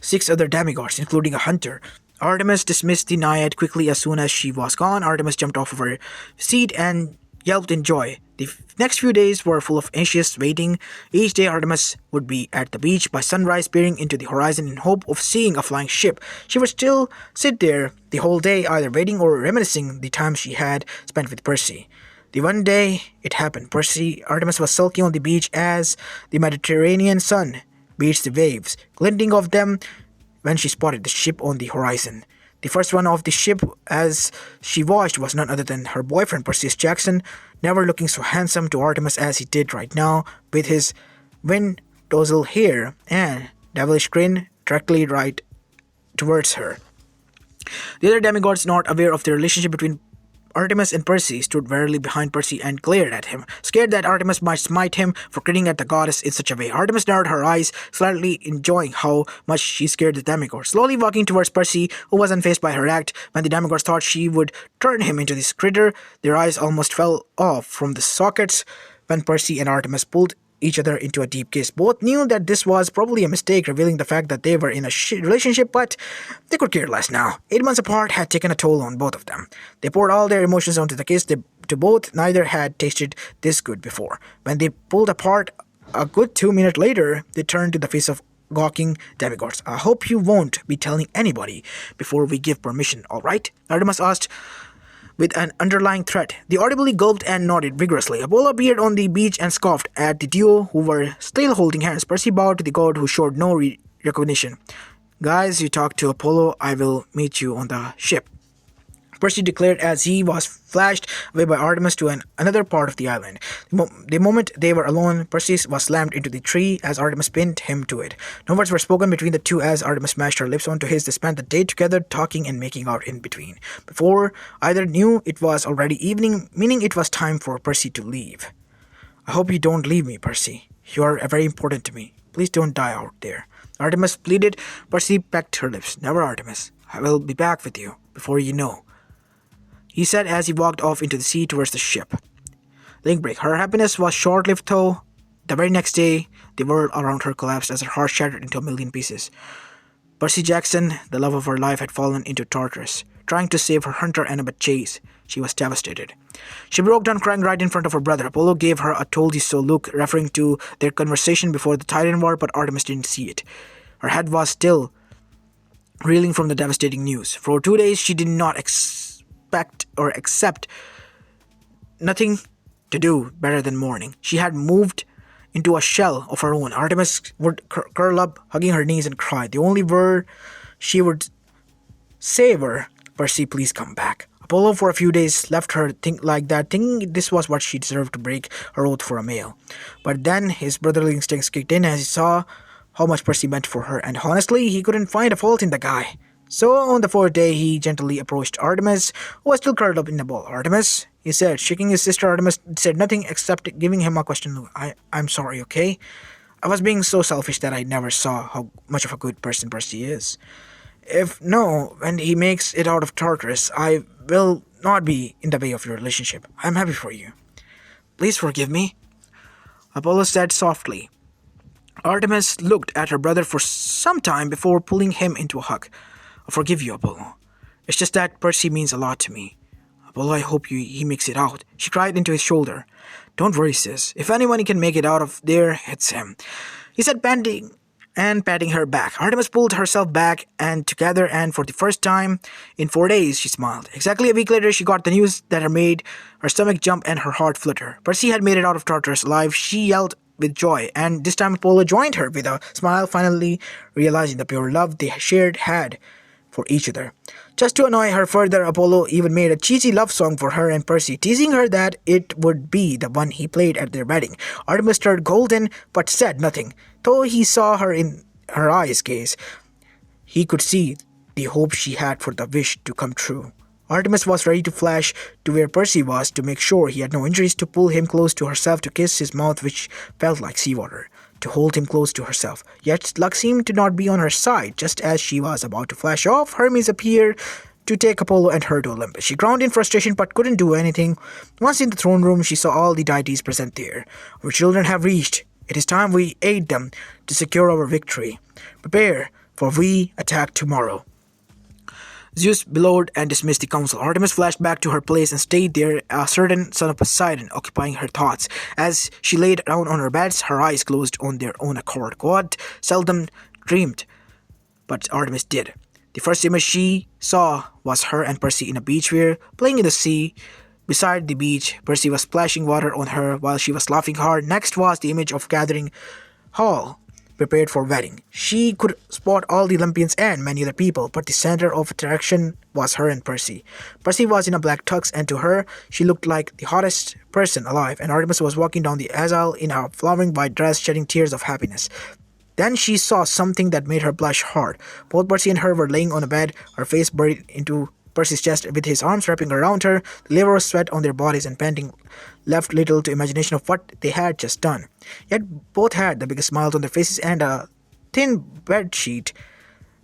6 other demigods, including a hunter. Artemis dismissed the naiad quickly as soon as she was gone. Artemis jumped off of her seat and yelped in joy. The next few days were full of anxious waiting. Each day Artemis would be at the beach by sunrise, peering into the horizon in hope of seeing a flying ship. She would still sit there the whole day, either waiting or reminiscing the time she had spent with Percy. The one day it happened, Artemis was sulking on the beach as the Mediterranean sun beats the waves, glinting off them when she spotted the ship on the horizon. The first one of the ship as she watched was none other than her boyfriend Perseus Jackson, never looking so handsome to Artemis as he did right now, with his wind tousle hair and devilish grin directly right towards her. The other demigods, not aware of the relationship between Artemis and Percy, stood warily behind Percy and glared at him, scared that Artemis might smite him for grinning at the goddess in such a way. Artemis narrowed her eyes, slightly enjoying how much she scared the demigods, slowly walking towards Percy, who was unfazed by her act. When the demigods thought she would turn him into this critter, their eyes almost fell off from the sockets when Percy and Artemis pulled each other into a deep kiss. Both knew that this was probably a mistake, revealing the fact that they were in a relationship, but they could care less now. 8 months apart had taken a toll on both of them. They poured all their emotions onto the kiss. To both, neither had tasted this good before. When they pulled apart a good 2 minutes later, they turned to the face of gawking demigods. I hope you won't be telling anybody before we give permission, all right? Artemis asked with an underlying threat. They audibly gulped and nodded vigorously. Apollo appeared on the beach and scoffed at the duo who were still holding hands. Percy bowed to the god who showed no recognition. Guys, you talk to Apollo. I will meet you on the ship, Percy declared as he was flashed away by Artemis to another part of the island. The moment they were alone, Percy was slammed into the tree as Artemis pinned him to it. No words were spoken between the two as Artemis smashed her lips onto his. They spent the day together, talking and making out in between. Before either knew, it was already evening, meaning it was time for Percy to leave. I hope you don't leave me, Percy. You are very important to me. Please don't die out there, Artemis pleaded. Percy pecked her lips. Never, Artemis. I will be back with you before you know, he said as he walked off into the sea towards the ship. Link break. Her happiness was short-lived though. The very next day, the world around her collapsed as her heart shattered into a million pieces. Percy Jackson, the love of her life, had fallen into Tartarus, trying to save her hunter Annabeth Chase. She was devastated. She broke down crying right in front of her brother. Apollo gave her a told-you-so look, referring to their conversation before the Titan War, but Artemis didn't see it. Her head was still reeling from the devastating news. For 2 days, she did not expect or accept nothing to do better than mourning. She had moved into a shell of her own. Artemis would curl up, hugging her knees and cry. The only word she would say were, Percy, please come back. Apollo for a few days left her thinking this was what she deserved to break her oath for a male. But then his brotherly instincts kicked in as he saw how much Percy meant for her, and honestly, he couldn't find a fault in the guy. So on the fourth day, he gently approached Artemis, who was still curled up in the ball. Artemis, he said, shaking his sister. Artemis said nothing except giving him a question look. I'm sorry, okay? I was being so selfish that I never saw how much of a good person Percy is. When he makes it out of Tartarus, I will not be in the way of your relationship. I'm happy for you. Please forgive me, Apollo said softly. Artemis looked at her brother for some time before pulling him into a hug. I forgive you, Apollo. It's just that Percy means a lot to me. Apollo, I hope he makes it out. She cried into his shoulder. Don't worry, sis. If anyone can make it out of there, it's him, he said, panting and patting her back. Artemis pulled herself back and together, and for the first time in 4 days, she smiled. Exactly a week later, she got the news that made her stomach jump and her heart flutter. Percy had made it out of Tartarus alive. She yelled with joy, and this time Apollo joined her with a smile, finally realizing the pure love they had for each other. Just to annoy her further, Apollo even made a cheesy love song for her and Percy, teasing her that it would be the one he played at their wedding. Artemis turned golden, but said nothing. Though he saw her in her eyes gaze, he could see the hope she had for the wish to come true. Artemis was ready to flash to where Percy was to make sure he had no injuries, to pull him close to herself, to kiss his mouth which felt like seawater, to hold him close to herself. Yet luck seemed to not be on her side. Just as she was about to flash off, Hermes appeared to take Apollo and her to Olympus. She groaned in frustration but couldn't do anything. Once in the throne room, she saw all the deities present there. Our children have reached. It is time we aid them to secure our victory. Prepare, for we attack tomorrow. Zeus bellowed and dismissed the council. Artemis flashed back to her place and stayed there, a certain son of Poseidon occupying her thoughts. As she laid down on her bed, her eyes closed on their own accord. God seldom dreamed, but Artemis did. The first image she saw was her and Percy in a beach weir, playing in the sea, beside the beach. Percy was splashing water on her while she was laughing hard. Next was the image of gathering hall prepared for wedding. She could spot all the Olympians and many other people, but the center of attraction was her and Percy. Percy was in a black tux, and to her, she looked like the hottest person alive, and Artemis was walking down the aisle in a flowing white dress, shedding tears of happiness. Then she saw something that made her blush hard. Both Percy and her were laying on a bed, her face buried into Percy's chest with his arms wrapping around her. The liver sweat on their bodies and panting left little to imagination of what they had just done. Yet both had the biggest smiles on their faces, and a thin bed sheet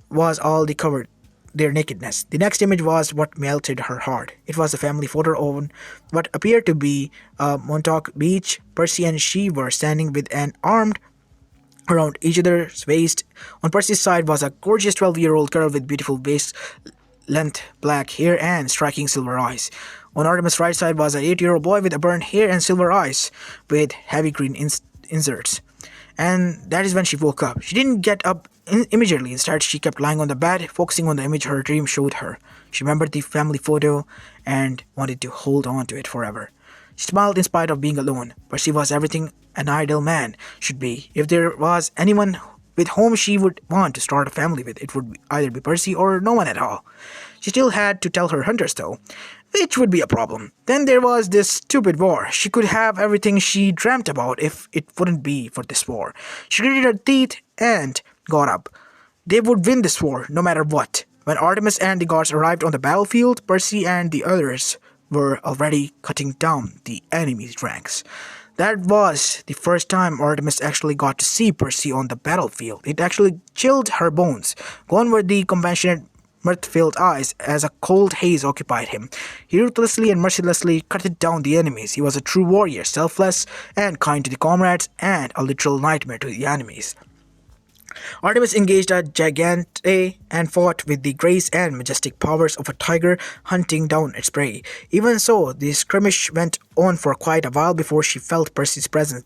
was all they covered their nakedness. The next image was what melted her heart. It was a family photo on what appeared to be a Montauk beach. Percy and she were standing with an armed around each other's waist. On Percy's side was a gorgeous 12-year-old girl with beautiful waist-length black hair and striking silver eyes. On Artemis' right side was an 8-year-old boy with burnt hair and silver eyes with heavy green inserts. And that is when she woke up. She didn't get up immediately. Instead, she kept lying on the bed, focusing on the image her dream showed her. She remembered the family photo and wanted to hold on to it forever. She smiled in spite of being alone. Percy was everything an ideal man should be. If there was anyone with whom she would want to start a family with, it would either be Percy or no one at all. She still had to tell her hunters, though, which would be a problem. Then there was this stupid war. She could have everything she dreamt about if it wouldn't be for this war. She gritted her teeth and got up. They would win this war, no matter what. When Artemis and the gods arrived on the battlefield, Percy and the others were already cutting down the enemy's ranks. That was the first time Artemis actually got to see Percy on the battlefield. It actually chilled her bones. Gone were the compassionate, mirth-filled eyes as a cold haze occupied him. He ruthlessly and mercilessly cut down the enemies. He was a true warrior, selfless and kind to the comrades, and a literal nightmare to the enemies. Artemis engaged a gigante and fought with the grace and majestic powers of a tiger hunting down its prey. Even so, the skirmish went on for quite a while before she felt Percy's presence.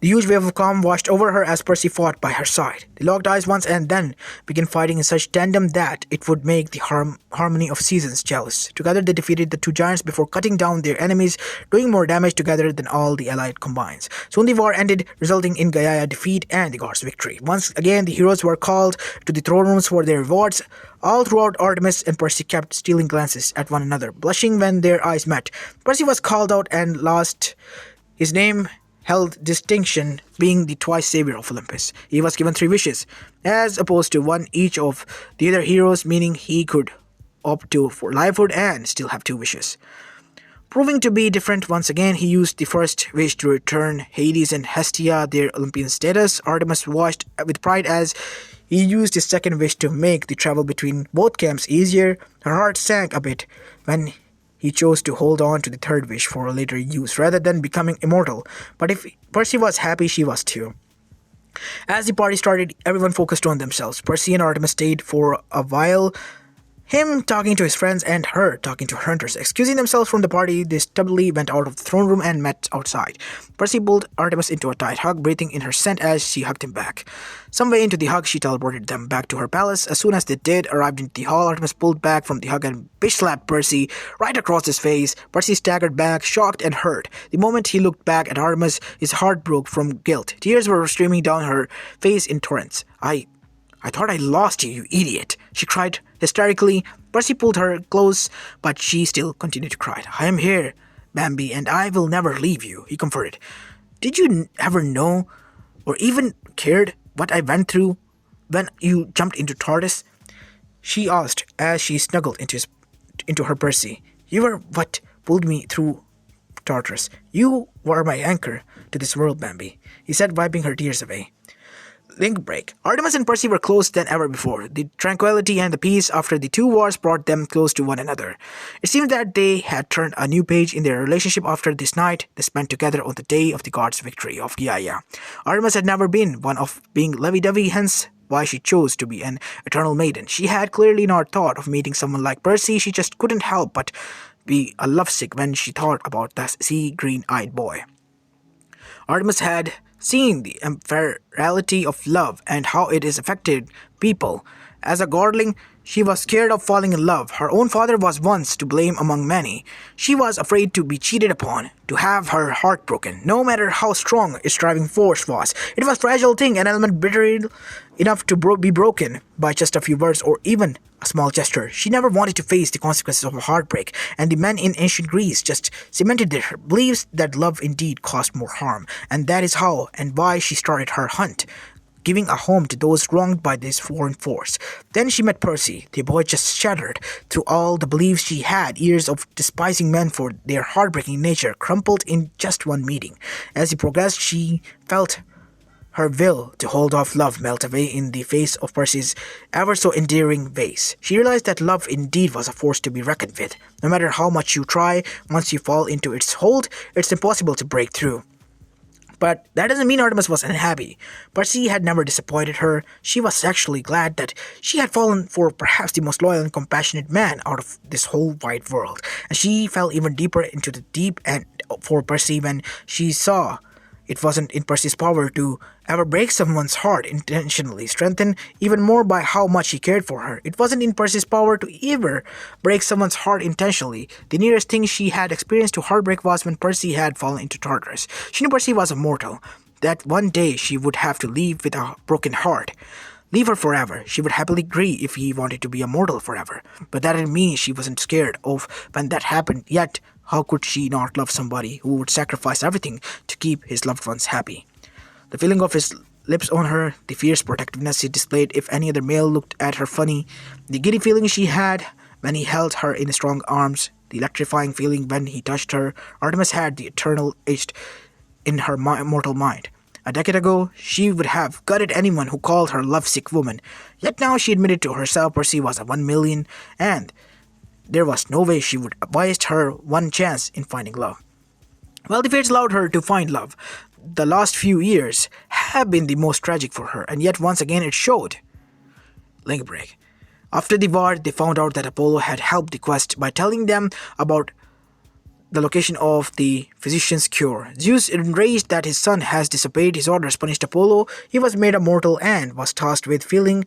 The huge wave of calm washed over her as Percy fought by her side. They locked eyes once and then began fighting in such tandem that it would make the harmony of seasons jealous. Together they defeated the two giants before cutting down their enemies, doing more damage together than all the allied combines. Soon the war ended, resulting in Gaia defeat and the gods' victory. Once again, the heroes were called to the throne rooms for their rewards. All throughout, Artemis and Percy kept stealing glances at one another, blushing when their eyes met. Percy was called out and lost his name held distinction, being the twice savior of Olympus. He was given 3 wishes, as opposed to one each of the other heroes, meaning he could opt to for livelihood and still have 2 wishes. Proving to be different once again, he used the first wish to return Hades and Hestia their Olympian status. Artemis watched with pride as he used his second wish to make the travel between both camps easier. Her heart sank a bit when he chose to hold on to the third wish for later use rather than becoming immortal. But if Percy was happy, she was too. As the party started, everyone focused on themselves. Percy and Artemis stayed for a while, him talking to his friends and her talking to her hunters. Excusing themselves from the party, they stubbornly went out of the throne room and met outside. Percy pulled Artemis into a tight hug, breathing in her scent as she hugged him back. Some way into the hug, she teleported them back to her palace. As soon as they did, arrived in the hall, Artemis pulled back from the hug and bitch-slapped Percy right across his face. Percy staggered back, shocked and hurt. The moment he looked back at Artemis, his heart broke from guilt. Tears were streaming down her face in torrents. I thought I lost you, you idiot, she cried hysterically. Percy pulled her close, but she still continued to cry. I am here, Bambi, and I will never leave you, he comforted. Did you ever know or even cared what I went through when you jumped into Tartarus? She asked as she snuggled into her Percy. You were what pulled me through Tartarus. You were my anchor to this world, Bambi, he said, wiping her tears away. Link break. Artemis and Percy were closer than ever before. The tranquility and the peace after the 2 wars brought them close to one another. It seemed that they had turned a new page in their relationship after this night they spent together on the day of the gods' victory of Gaia. Artemis had never been one of being lovey-dovey, hence why she chose to be an eternal maiden. She had clearly not thought of meeting someone like Percy. She just couldn't help but be a lovesick when she thought about that sea-green-eyed boy. Artemis had seen the ephemerality of love and how it has affected people. As a godling, She was scared of falling in love. Her own father was once to blame among many. She was afraid to be cheated upon, to have her heart broken, no matter how strong its driving force was. It was a fragile thing, an element brittle enough to be broken by just a few words or even a small gesture. She never wanted to face the consequences of a heartbreak, and the men in ancient Greece just cemented their beliefs that love indeed caused more harm, and that is how and why she started her hunt, giving a home to those wronged by this foreign force. Then she met Percy. The boy just shattered through all the beliefs she had. Years of despising men for their heartbreaking nature crumpled in just one meeting. As he progressed, she felt her will to hold off love melt away in the face of Percy's ever so endearing ways. She realized that love indeed was a force to be reckoned with. No matter how much you try, once you fall into its hold, it's impossible to break through. But that doesn't mean Artemis was unhappy. Percy had never disappointed her. She was actually glad that she had fallen for perhaps the most loyal and compassionate man out of this whole wide world. And she fell even deeper into the deep end for Percy when she saw it wasn't in Percy's power to ever break someone's heart intentionally, strengthened even more by how much he cared for her. It wasn't in Percy's power to ever break someone's heart intentionally. The nearest thing she had experienced to heartbreak was when Percy had fallen into Tartarus. She knew Percy was immortal, that one day she would have to leave with a broken heart. Leave her forever. She would happily agree if he wanted to be immortal forever. But that didn't mean she wasn't scared of when that happened, yet how could she not love somebody who would sacrifice everything to keep his loved ones happy? The feeling of his lips on her, the fierce protectiveness he displayed if any other male looked at her funny, the giddy feeling she had when he held her in his strong arms, the electrifying feeling when he touched her. Artemis had the eternal etched in her mortal mind. A decade ago, she would have gutted anyone who called her lovesick woman. Yet now she admitted to herself Percy was a 1,000,000, and there was no way she would waste her one chance in finding love. Well, the fates allowed her to find love. The last few years have been the most tragic for her, and yet once again it showed. Link break. After the war, they found out that Apollo had helped the quest by telling them about the location of the physician's cure. Zeus, enraged that his son has disobeyed his orders, punished Apollo. He was made immortal and was tasked with freeing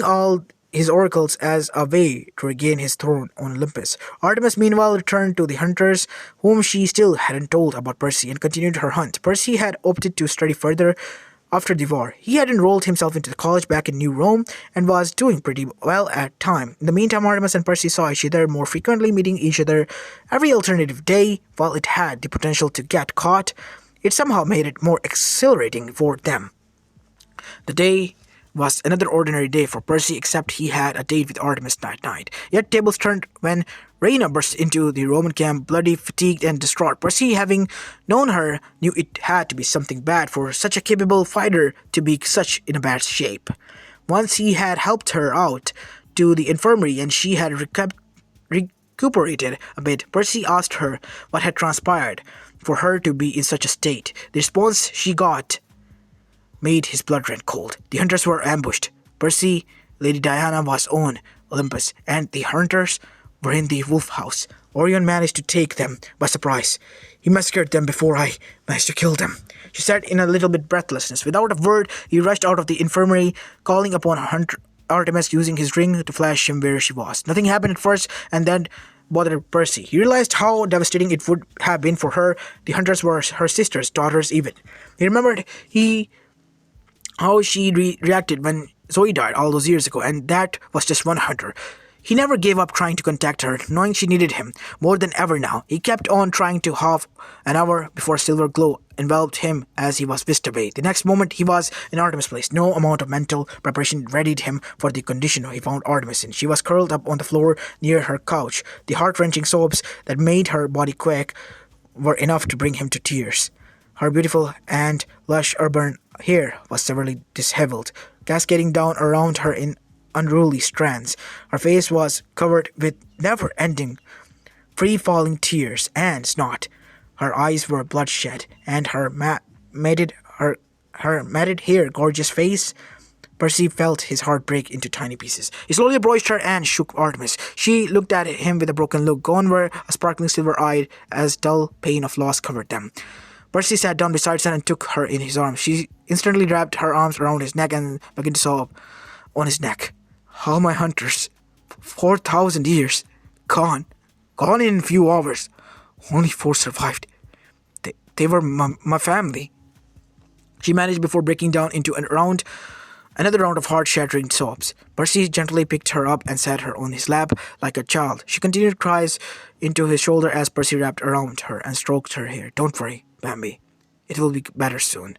all his oracles as a way to regain his throne on Olympus. Artemis meanwhile returned to the hunters, whom she still hadn't told about Percy, and continued her hunt. Percy had opted to study further after the war. He had enrolled himself into the college back in New Rome and was doing pretty well at time. In the meantime, Artemis and Percy saw each other more frequently, meeting each other every alternative day. While it had the potential to get caught, it somehow made it more exhilarating for them. The day was another ordinary day for Percy, except he had a date with Artemis that night. Yet tables turned when Rhena burst into the Roman camp, bloody, fatigued, and distraught. Percy, having known her, knew it had to be something bad for such a capable fighter to be such in a bad shape. Once he had helped her out to the infirmary and she had recuperated a bit, Percy asked her what had transpired for her to be in such a state. The response she got made his blood run cold. The hunters were ambushed. Percy, Lady Diana was on Olympus, and the hunters were in the wolf house. Orion managed to take them by surprise. He massacred them before I managed to kill them, she said in a little bit breathlessness. Without a word, he rushed out of the infirmary, calling upon Artemis, using his ring to flash him where she was. Nothing happened at first, and then bothered Percy. He realized how devastating it would have been for her. The hunters were her sisters, daughters even. He remembered how she reacted when Zoe died all those years ago, and that was just one hunter. He never gave up trying to contact her, knowing she needed him more than ever now. He kept on trying to half an hour before a silver glow enveloped him as he was whisked away. The next moment he was in Artemis' place. No amount of mental preparation readied him for the condition he found Artemis in. She was curled up on the floor near her couch. The heart-wrenching sobs that made her body quake were enough to bring him to tears. Her beautiful and lush auburn hair was severely disheveled, cascading down around her in unruly strands. Her face was covered with never-ending, free-falling tears and snot. Her eyes were bloodshot, and her matted hair, gorgeous face. Percy felt his heart break into tiny pieces. He slowly approached her and shook Artemis. She looked at him with a broken look. Gone were a sparkling silver eye as dull pain of loss covered them. Percy sat down beside her and took her in his arms. She instantly wrapped her arms around his neck and began to sob on his neck. All my hunters. 4,000 years. Gone. Gone in a few hours. Only 4 survived. They were my family. She managed before breaking down into another round of heart-shattering sobs. Percy gently picked her up and sat her on his lap like a child. She continued cries into his shoulder as Percy wrapped around her and stroked her hair. Don't worry, Bambi. It will be better soon.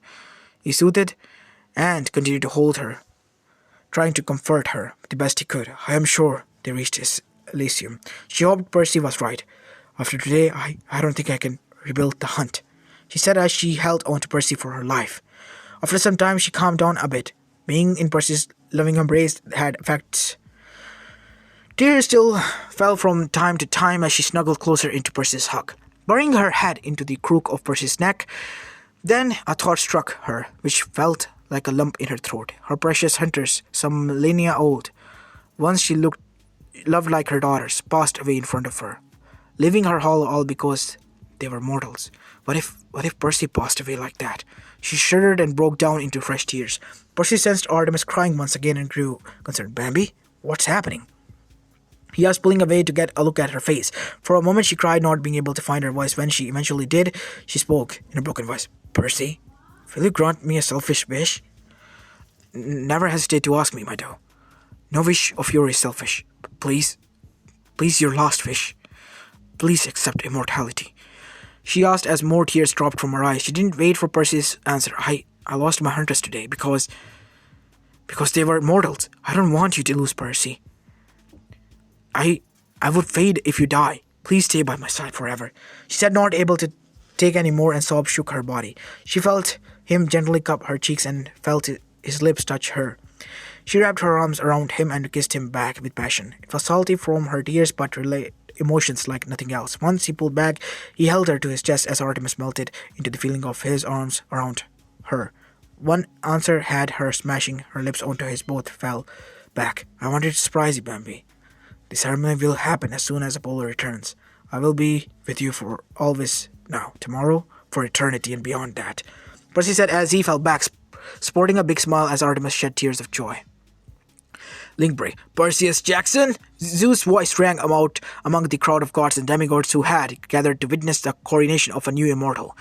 He soothed and continued to hold her, trying to comfort her the best he could. I am sure they reached his Elysium. She hoped Percy was right. After today, I don't think I can rebuild the hunt, she said as she held on to Percy for her life. After some time, she calmed down a bit. Being in Percy's loving embrace had effects. Tears still fell from time to time as she snuggled closer into Percy's hug, burying her head into the crook of Percy's neck. Then a thought struck her, which felt like a lump in her throat. Her precious hunters, some millennia old, once she loved like her daughters, passed away in front of her, leaving her hollow all because they were mortals. What if Percy passed away like that? She shuddered and broke down into fresh tears. Percy sensed Artemis crying once again and grew concerned. Bambi, what's happening? He asked, pulling away to get a look at her face. For a moment she cried, not being able to find her voice. When she eventually did, she spoke in a broken voice. Percy, will you grant me a selfish wish? Never hesitate to ask me, my doe. No wish of yours is selfish. Please, your last wish. Please accept immortality. She asked as more tears dropped from her eyes. She didn't wait for Percy's answer. I lost my hunters today because they were mortals. I don't want you to lose Percy. I would fade if you die. Please stay by my side forever. She said, not able to take any more, and sobs shook her body. She felt him gently cup her cheeks and felt his lips touch her. She wrapped her arms around him and kissed him back with passion. It was salty from her tears, but relayed emotions like nothing else. Once he pulled back, he held her to his chest as Artemis melted into the feeling of his arms around her. One answer had her smashing her lips onto his. Both fell back. I wanted to surprise you, Bambi. The ceremony will happen as soon as Apollo returns. I will be with you for always now, tomorrow, for eternity and beyond that, Percy said as he fell back, sporting a big smile as Artemis shed tears of joy. Link break. Perseus Jackson? Zeus' voice rang out among the crowd of gods and demigods who had gathered to witness the coronation of a new immortal.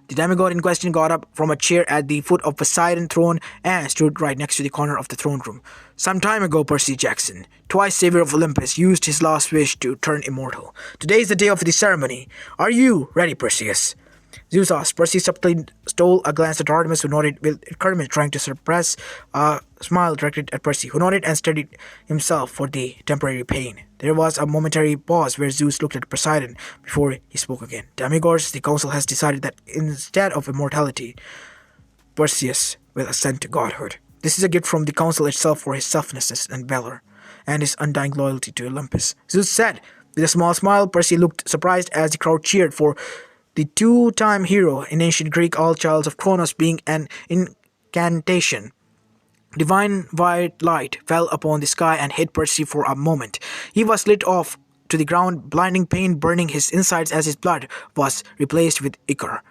The demigod in question got up from a chair at the foot of Poseidon's throne and stood right next to the corner of the throne room. Some time ago, Percy Jackson, twice savior of Olympus, used his last wish to turn immortal. Today is the day of the ceremony. Are you ready, Perseus? Zeus asked. Percy subtly stole a glance at Artemis, who nodded with encouragement, trying to suppress a smile directed at Percy, who nodded and steadied himself for the temporary pain. There was a momentary pause where Zeus looked at Poseidon before he spoke again. Demigods, the council has decided that instead of immortality, Perseus will ascend to godhood. This is a gift from the council itself for his selflessness and valor, and his undying loyalty to Olympus, Zeus said. With a small smile, Percy looked surprised as the crowd cheered for the two-time hero. In ancient Greek, all childs of Kronos being an incantation. Divine white light fell upon the sky and hit Percy for a moment. He was lit off to the ground, blinding pain burning his insides as his blood was replaced with ichor.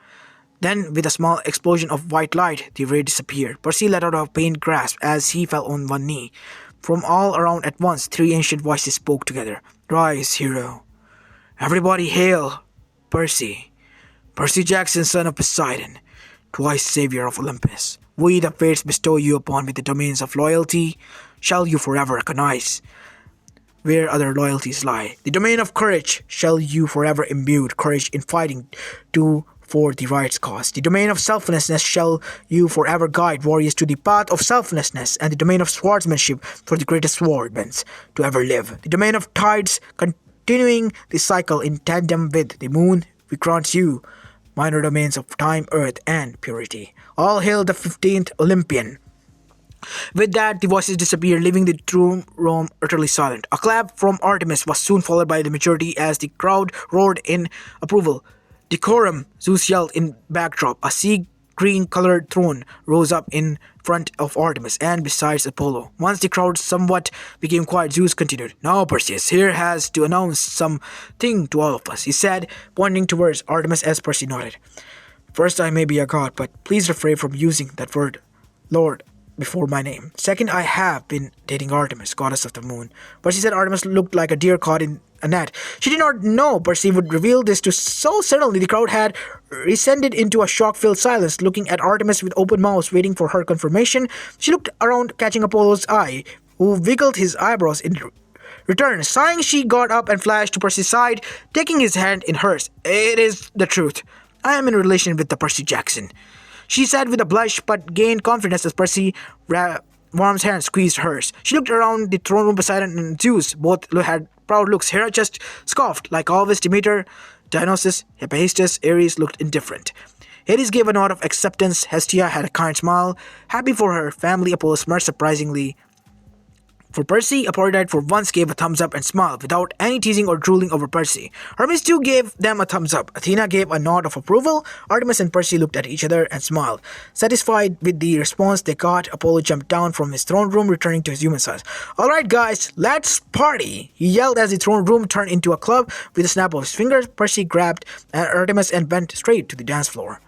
Then, with a small explosion of white light, the ray disappeared. Percy let out a pained gasp as he fell on one knee. From all around at once, three ancient voices spoke together. Rise, hero. Everybody hail Percy. Percy Jackson, son of Poseidon, twice savior of Olympus. We, the fates, bestow you upon with the domains of loyalty. Shall you forever recognize where other loyalties lie? The domain of courage. Shall you forever imbue courage in fighting for the right's cause? The domain of selflessness. Shall you forever guide warriors to the path of selflessness? And the domain of swordsmanship for the greatest swordsmen to ever live. The domain of tides, continuing the cycle in tandem with the moon, we grant you minor domains of time, earth, and purity. All hail the 15th Olympian. With that, the voices disappeared, leaving the room utterly silent. A clap from Artemis was soon followed by the majority as the crowd roared in approval. Decorum, Zeus yelled in backdrop. A sea green-colored throne rose up in front of Artemis and besides Apollo. Once the crowd somewhat became quiet, Zeus continued. Now, Perseus here has to announce something to all of us, he said, pointing towards Artemis as Percy nodded. First, I may be a god, but please refrain from using that word, Lord. before my name. Second, I have been dating Artemis, goddess of the moon. Percy said Artemis looked like a deer caught in a net. She did not know Percy would reveal this to so suddenly the crowd had descended into a shock-filled silence, looking at Artemis with open mouths, waiting for her confirmation. She looked around, catching Apollo's eye, who wiggled his eyebrows in return. Sighing, she got up and flashed to Percy's side, taking his hand in hers. It is the truth. I am in a relation with the Percy Jackson, she said with a blush, but gained confidence as Percy Worm's hand squeezed hers. She looked around the throne room beside Poseidon and Zeus. Both had proud looks. Hera just scoffed. Like always, Demeter, Dionysus, Hephaestus, Ares looked indifferent. Hades gave a nod of acceptance. Hestia had a kind smile. Happy for her family, Apollo smirked surprisingly. For Percy, Aphrodite for once gave a thumbs up and smiled, without any teasing or drooling over Percy. Hermes too gave them a thumbs up. Athena gave a nod of approval. Artemis and Percy looked at each other and smiled. Satisfied with the response they got, Apollo jumped down from his throne room, returning to his human size. "Alright guys, let's party!" he yelled as the throne room turned into a club. With a snap of his fingers, Percy grabbed Artemis and went straight to the dance floor.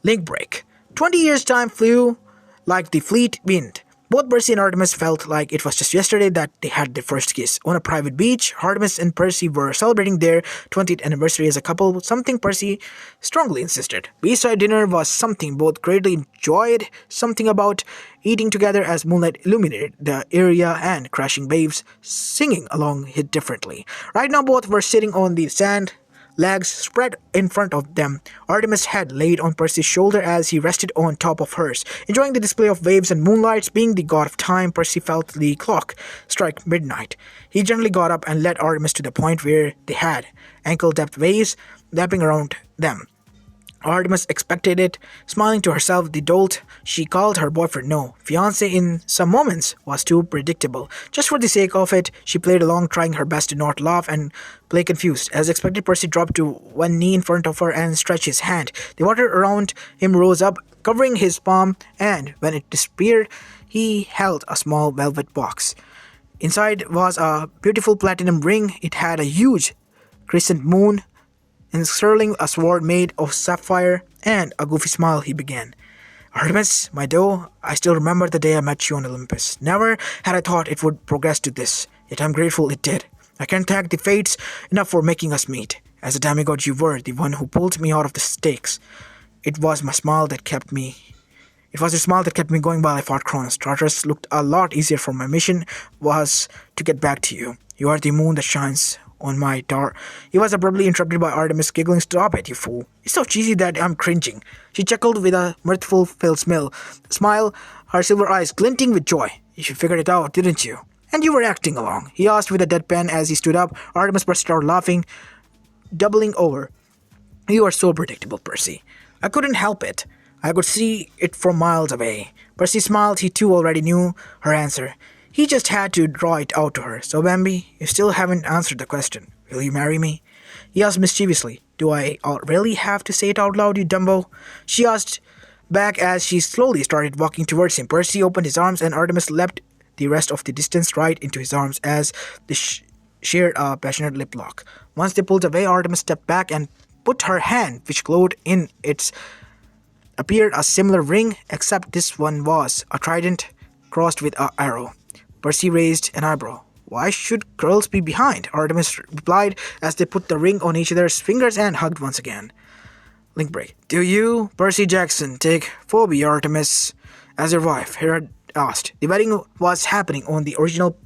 Link break. 20 years' time flew like the fleet wind. Both Percy and Artemis felt like it was just yesterday that they had their first kiss. On a private beach, Artemis and Percy were celebrating their 20th anniversary as a couple, something Percy strongly insisted. Beachside dinner was something both greatly enjoyed, something about eating together as moonlight illuminated the area and crashing waves singing along hit differently. Right now both were sitting on the sand, legs spread in front of them. Artemis' head laid on Percy's shoulder as he rested on top of hers. Enjoying the display of waves and moonlights, being the god of time, Percy felt the clock strike midnight. He gently got up and led Artemis to the point where they had ankle-depth waves lapping around them. Artemis expected it, smiling to herself the dolt she called her boyfriend. No, fiancé in some moments was too predictable. Just for the sake of it, she played along, trying her best to not laugh and play confused. As expected, Percy dropped to one knee in front of her and stretched his hand. The water around him rose up, covering his palm, and when it disappeared, he held a small velvet box. Inside was a beautiful platinum ring. It had a huge crescent moon encircling a sword made of sapphire, and a goofy smile he began. "Artemis, my doe, I still remember the day I met you on Olympus. Never had I thought it would progress to this, yet I'm grateful it did. I can't thank the fates enough for making us meet. As a demigod you were, the one who pulled me out of the stakes. It was your smile that kept me going while I fought Kronos. Tartarus looked a lot easier, for my mission was to get back to you. You are the moon that shines on my dark." He was abruptly interrupted by Artemis giggling. "Stop it, you fool. It's so cheesy that I'm cringing." She chuckled with a mirthful smile, her silver eyes glinting with joy. "You figured it out, didn't you? And you were acting along?" he asked with a deadpan as he stood up. Artemis burst out laughing, doubling over. "You are so predictable, Percy. I couldn't help it. I could see it from miles away." Percy smiled. He too already knew her answer. He just had to draw it out to her. "So, Bambi, you still haven't answered the question. Will you marry me?" he asked mischievously. "Do I really have to say it out loud, you dumbo?" she asked back as she slowly started walking towards him. Percy opened his arms and Artemis leapt the rest of the distance right into his arms as they shared a passionate lip lock. Once they pulled away, Artemis stepped back and put her hand, which glowed in its appeared a similar ring, except this one was a trident crossed with an arrow. Percy raised an eyebrow. "Why should girls be behind?" Artemis replied as they put the ring on each other's fingers and hugged once again. Link break. "Do you, Percy Jackson, take Phoebe Artemis as your wife?" Hera asked. The wedding was happening on the original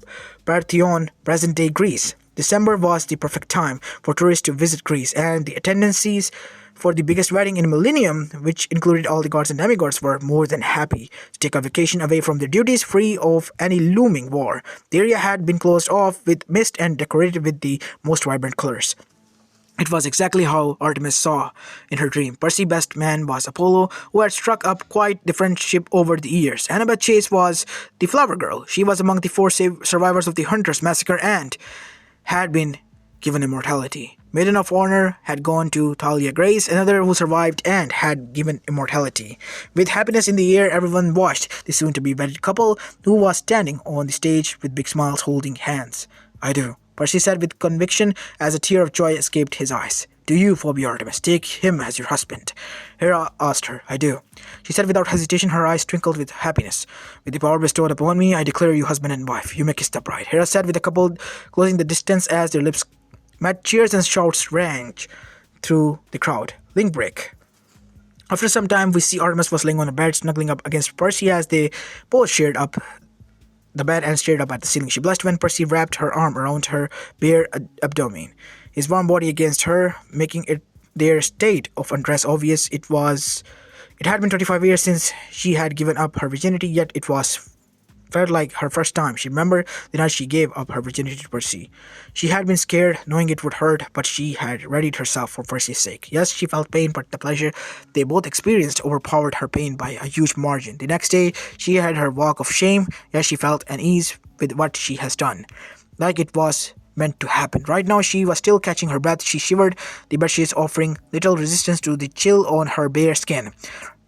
Parthenon, present-day Greece. December was the perfect time for tourists to visit Greece, and the attendances for the biggest wedding in a millennium, which included all the gods and demigods, were more than happy to take a vacation away from their duties, free of any looming war. The area had been closed off with mist and decorated with the most vibrant colors. It was exactly how Artemis saw in her dream. Percy's best man was Apollo, who had struck up quite the friendship over the years. Annabeth Chase was the flower girl. She was among the 4 survivors of the Hunters Massacre and had been given immortality. Maiden of Honor had gone to Thalia Grace, another who survived and had given immortality. With happiness in the air, everyone watched the soon-to-be wedded couple, who was standing on the stage with big smiles holding hands. "I do," Percy said with conviction as a tear of joy escaped his eyes. "Do you, phobia Artemis, take him as your husband?" Hera asked her. "I do," she said without hesitation, her eyes twinkled with happiness. "With the power bestowed upon me, I declare you husband and wife. You may kiss the bride." Hera said with the couple closing the distance as their lips met. Cheers and shouts rang through the crowd. Link break. After some time, we see Artemis was laying on a bed, snuggling up against Percy as they both shared up the bed and stared up at the ceiling. She blushed when Percy wrapped her arm around her bare abdomen, his warm body against her, making their state of undress obvious. It had been 25 years since she had given up her virginity, yet felt like her first time. She remembered the night she gave up her virginity to Percy. She had been scared, knowing it would hurt, but she had readied herself for Percy's sake. Yes, she felt pain, but the pleasure they both experienced overpowered her pain by a huge margin. The next day, she had her walk of shame. Yes, she felt an ease with what she has done, like it was meant to happen. Right now, she was still catching her breath. She shivered, the bedsheets offering little resistance to the chill on her bare skin.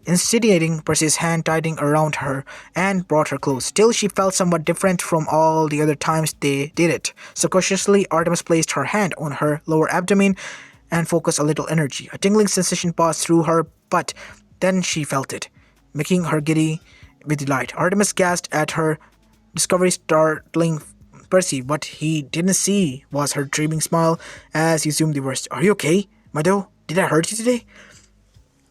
Insinuating Percy's hand tightening around her and brought her close. Still, she felt somewhat different from all the other times they did it. So cautiously, Artemis placed her hand on her lower abdomen and focused a little energy. A tingling sensation passed through her, but then she felt it, making her giddy with delight. Artemis gasped at her discovery, startling Percy. What he didn't see was her dreaming smile as he assumed the worst. "Are you okay, my doe? Did I hurt you today?"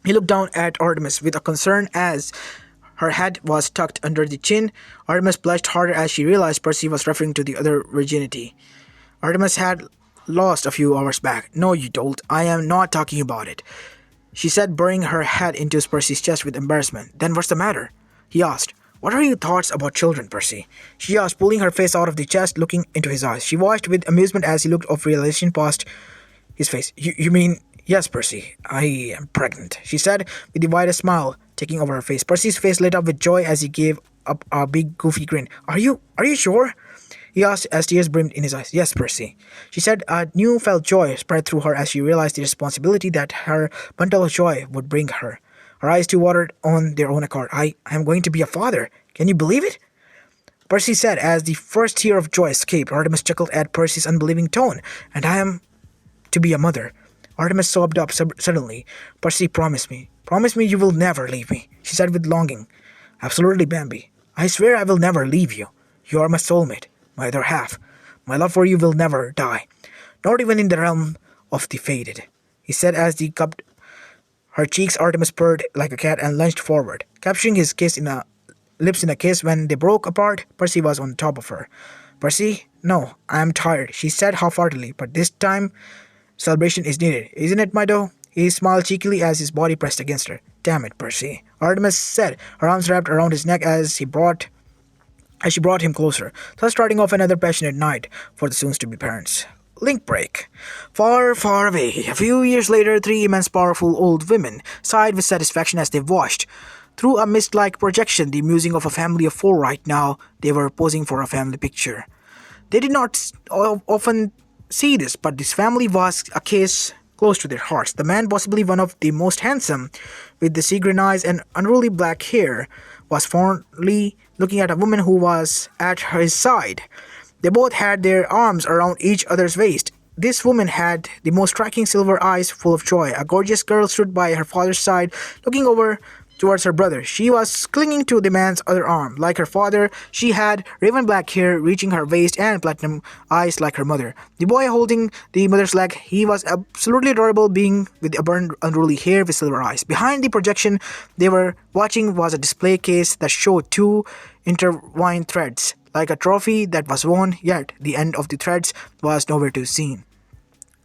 He looked down at Artemis with a concern as her head was tucked under the chin. Artemis blushed harder as she realized Percy was referring to the other virginity Artemis had lost a few hours back. "No, you dolt. I am not talking about it," she said, burying her head into Percy's chest with embarrassment. "Then what's the matter?" he asked. "What are your thoughts about children, Percy?" she asked, pulling her face out of the chest, looking into his eyes. She watched with amusement as he looked of realization past his face. You mean... "Yes, Percy, I am pregnant," she said with the widest smile taking over her face. Percy's face lit up with joy as he gave up a big goofy grin. Are you sure?" he asked as tears brimmed in his eyes. "Yes, Percy," she said. A new-felt joy spread through her as she realized the responsibility that her bundle of joy would bring her. Her eyes too watered on their own accord. I am going to be a father. Can you believe it?" Percy said as the first tear of joy escaped. Artemis chuckled at Percy's unbelieving tone. "And I am to be a mother." Artemis sobbed up suddenly. "Percy, promise me. Promise me you will never leave me," she said with longing. "Absolutely, Bambi. I swear I will never leave you. You are my soulmate, my other half. My love for you will never die, not even in the realm of the fated," he said as he cupped her cheeks. Artemis purred like a cat and lunged forward, capturing his lips in a kiss. When they broke apart, Percy was on top of her. "Percy, no, I am tired," she said half-heartedly, "but this time celebration is needed, isn't it, my doe?" He smiled cheekily as his body pressed against her. "Damn it, Percy," Artemis said, her arms wrapped around his neck as she brought him closer, thus starting off another passionate night for the soon-to-be parents. Link break. Far, far away, a few years later, three immense powerful old women sighed with satisfaction as they watched through a mist-like projection the musing of a family of four. Right now, they were posing for a family picture. They did not often see this, but this family was a case close to their hearts. The man, possibly one of the most handsome, with the sea-green eyes and unruly black hair, was fondly looking at a woman who was at his side. They both had their arms around each other's waist. This woman had the most striking silver eyes full of joy. A gorgeous girl stood by her father's side, looking over towards her brother. She was clinging to the man's other arm. Like her father, she had raven black hair reaching her waist and platinum eyes like her mother. The boy holding the mother's leg, he was absolutely adorable, being with abundant unruly hair with silver eyes. Behind the projection they were watching was a display case that showed two intertwined threads, like a trophy that was won, yet the end of the threads was nowhere to be seen.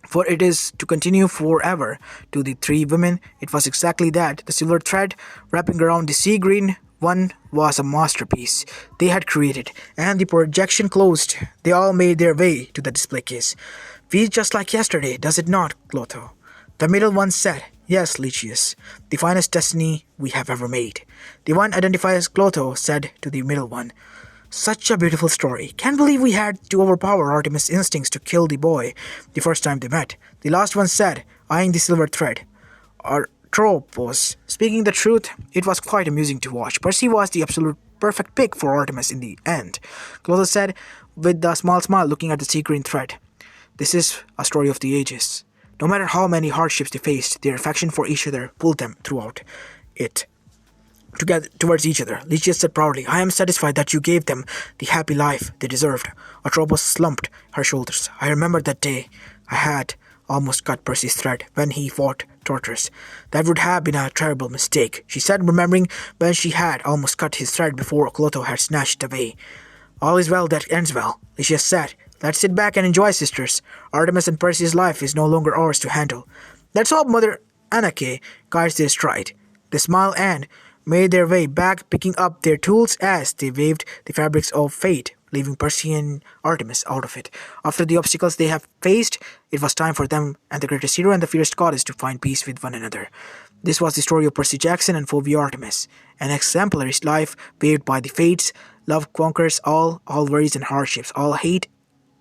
For it is to continue forever. To the three women, it was exactly that. The silver thread wrapping around the sea green one was a masterpiece they had created, and the projection closed. They all made their way to the display case. "Feels just like yesterday, does it not, Clotho?" the middle one said. "Yes, Lycius, the finest destiny we have ever made," the one identified as Clotho said to the middle one. "Such a beautiful story. Can't believe we had to overpower Artemis' instincts to kill the boy the first time they met," the last one said, eyeing the silver thread. Atropos. Speaking the truth, it was quite amusing to watch. Percy was the absolute perfect pick for Artemis in the end, Clotho said with a small smile looking at the sea green thread. "This is a story of the ages. No matter how many hardships they faced, their affection for each other pulled them throughout it. Together towards each other. Lycius said proudly, I am satisfied that you gave them the happy life they deserved. Atropos slumped her shoulders. I remember that day I had almost cut Percy's thread when he fought Tortoise. That would have been a terrible mistake, she said, remembering when she had almost cut his thread before Clotho had snatched it away. All is well that ends well, Lycius said. Let's sit back and enjoy, sisters. Artemis and Percy's life is no longer ours to handle. Let's hope Mother Anarche guides their stride. They smiled and made their way back, picking up their tools as they waved the fabrics of fate, leaving Percy and Artemis out of it. After the obstacles they have faced, it was time for them and the greatest hero and the fierce goddess to find peace with one another. This was the story of Percy Jackson and Phobia Artemis, an exemplary life paved by the fates. Love conquers all worries and hardships, all hate.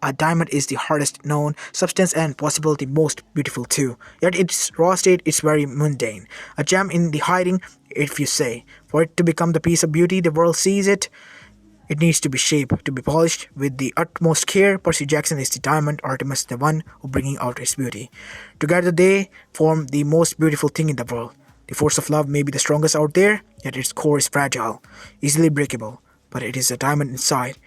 A diamond is the hardest known substance and possibility most beautiful too. Yet its raw state is very mundane. A gem in the hiding, if you say. For it to become the piece of beauty the world sees it, it needs to be shaped, to be polished with the utmost care. Percy Jackson is the diamond, Artemis the one who bringing out its beauty. Together they form the most beautiful thing in the world. The force of love may be the strongest out there, yet its core is fragile, easily breakable. But it is a diamond inside.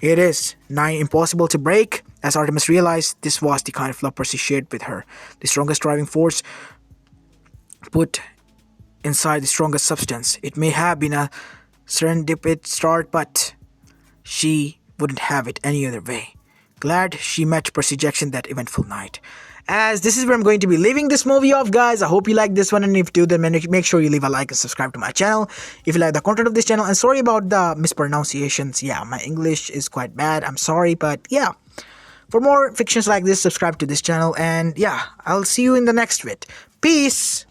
It is nigh impossible to break. As Artemis realized, this was the kind of love Percy shared with her. The strongest driving force put inside the strongest substance. It may have been a serendipitous start, but she wouldn't have it any other way. Glad she met Percy Jackson that eventful night. As this is where I'm going to be leaving this movie off, guys. I hope you like this one, and if you do, then make sure you leave a like and subscribe to my channel if you like the content of this channel. And sorry about the mispronunciations. Yeah, my English is quite bad. I'm sorry, but yeah. For more fictions like this, subscribe to this channel, and yeah, I'll see you in the next vid. Peace!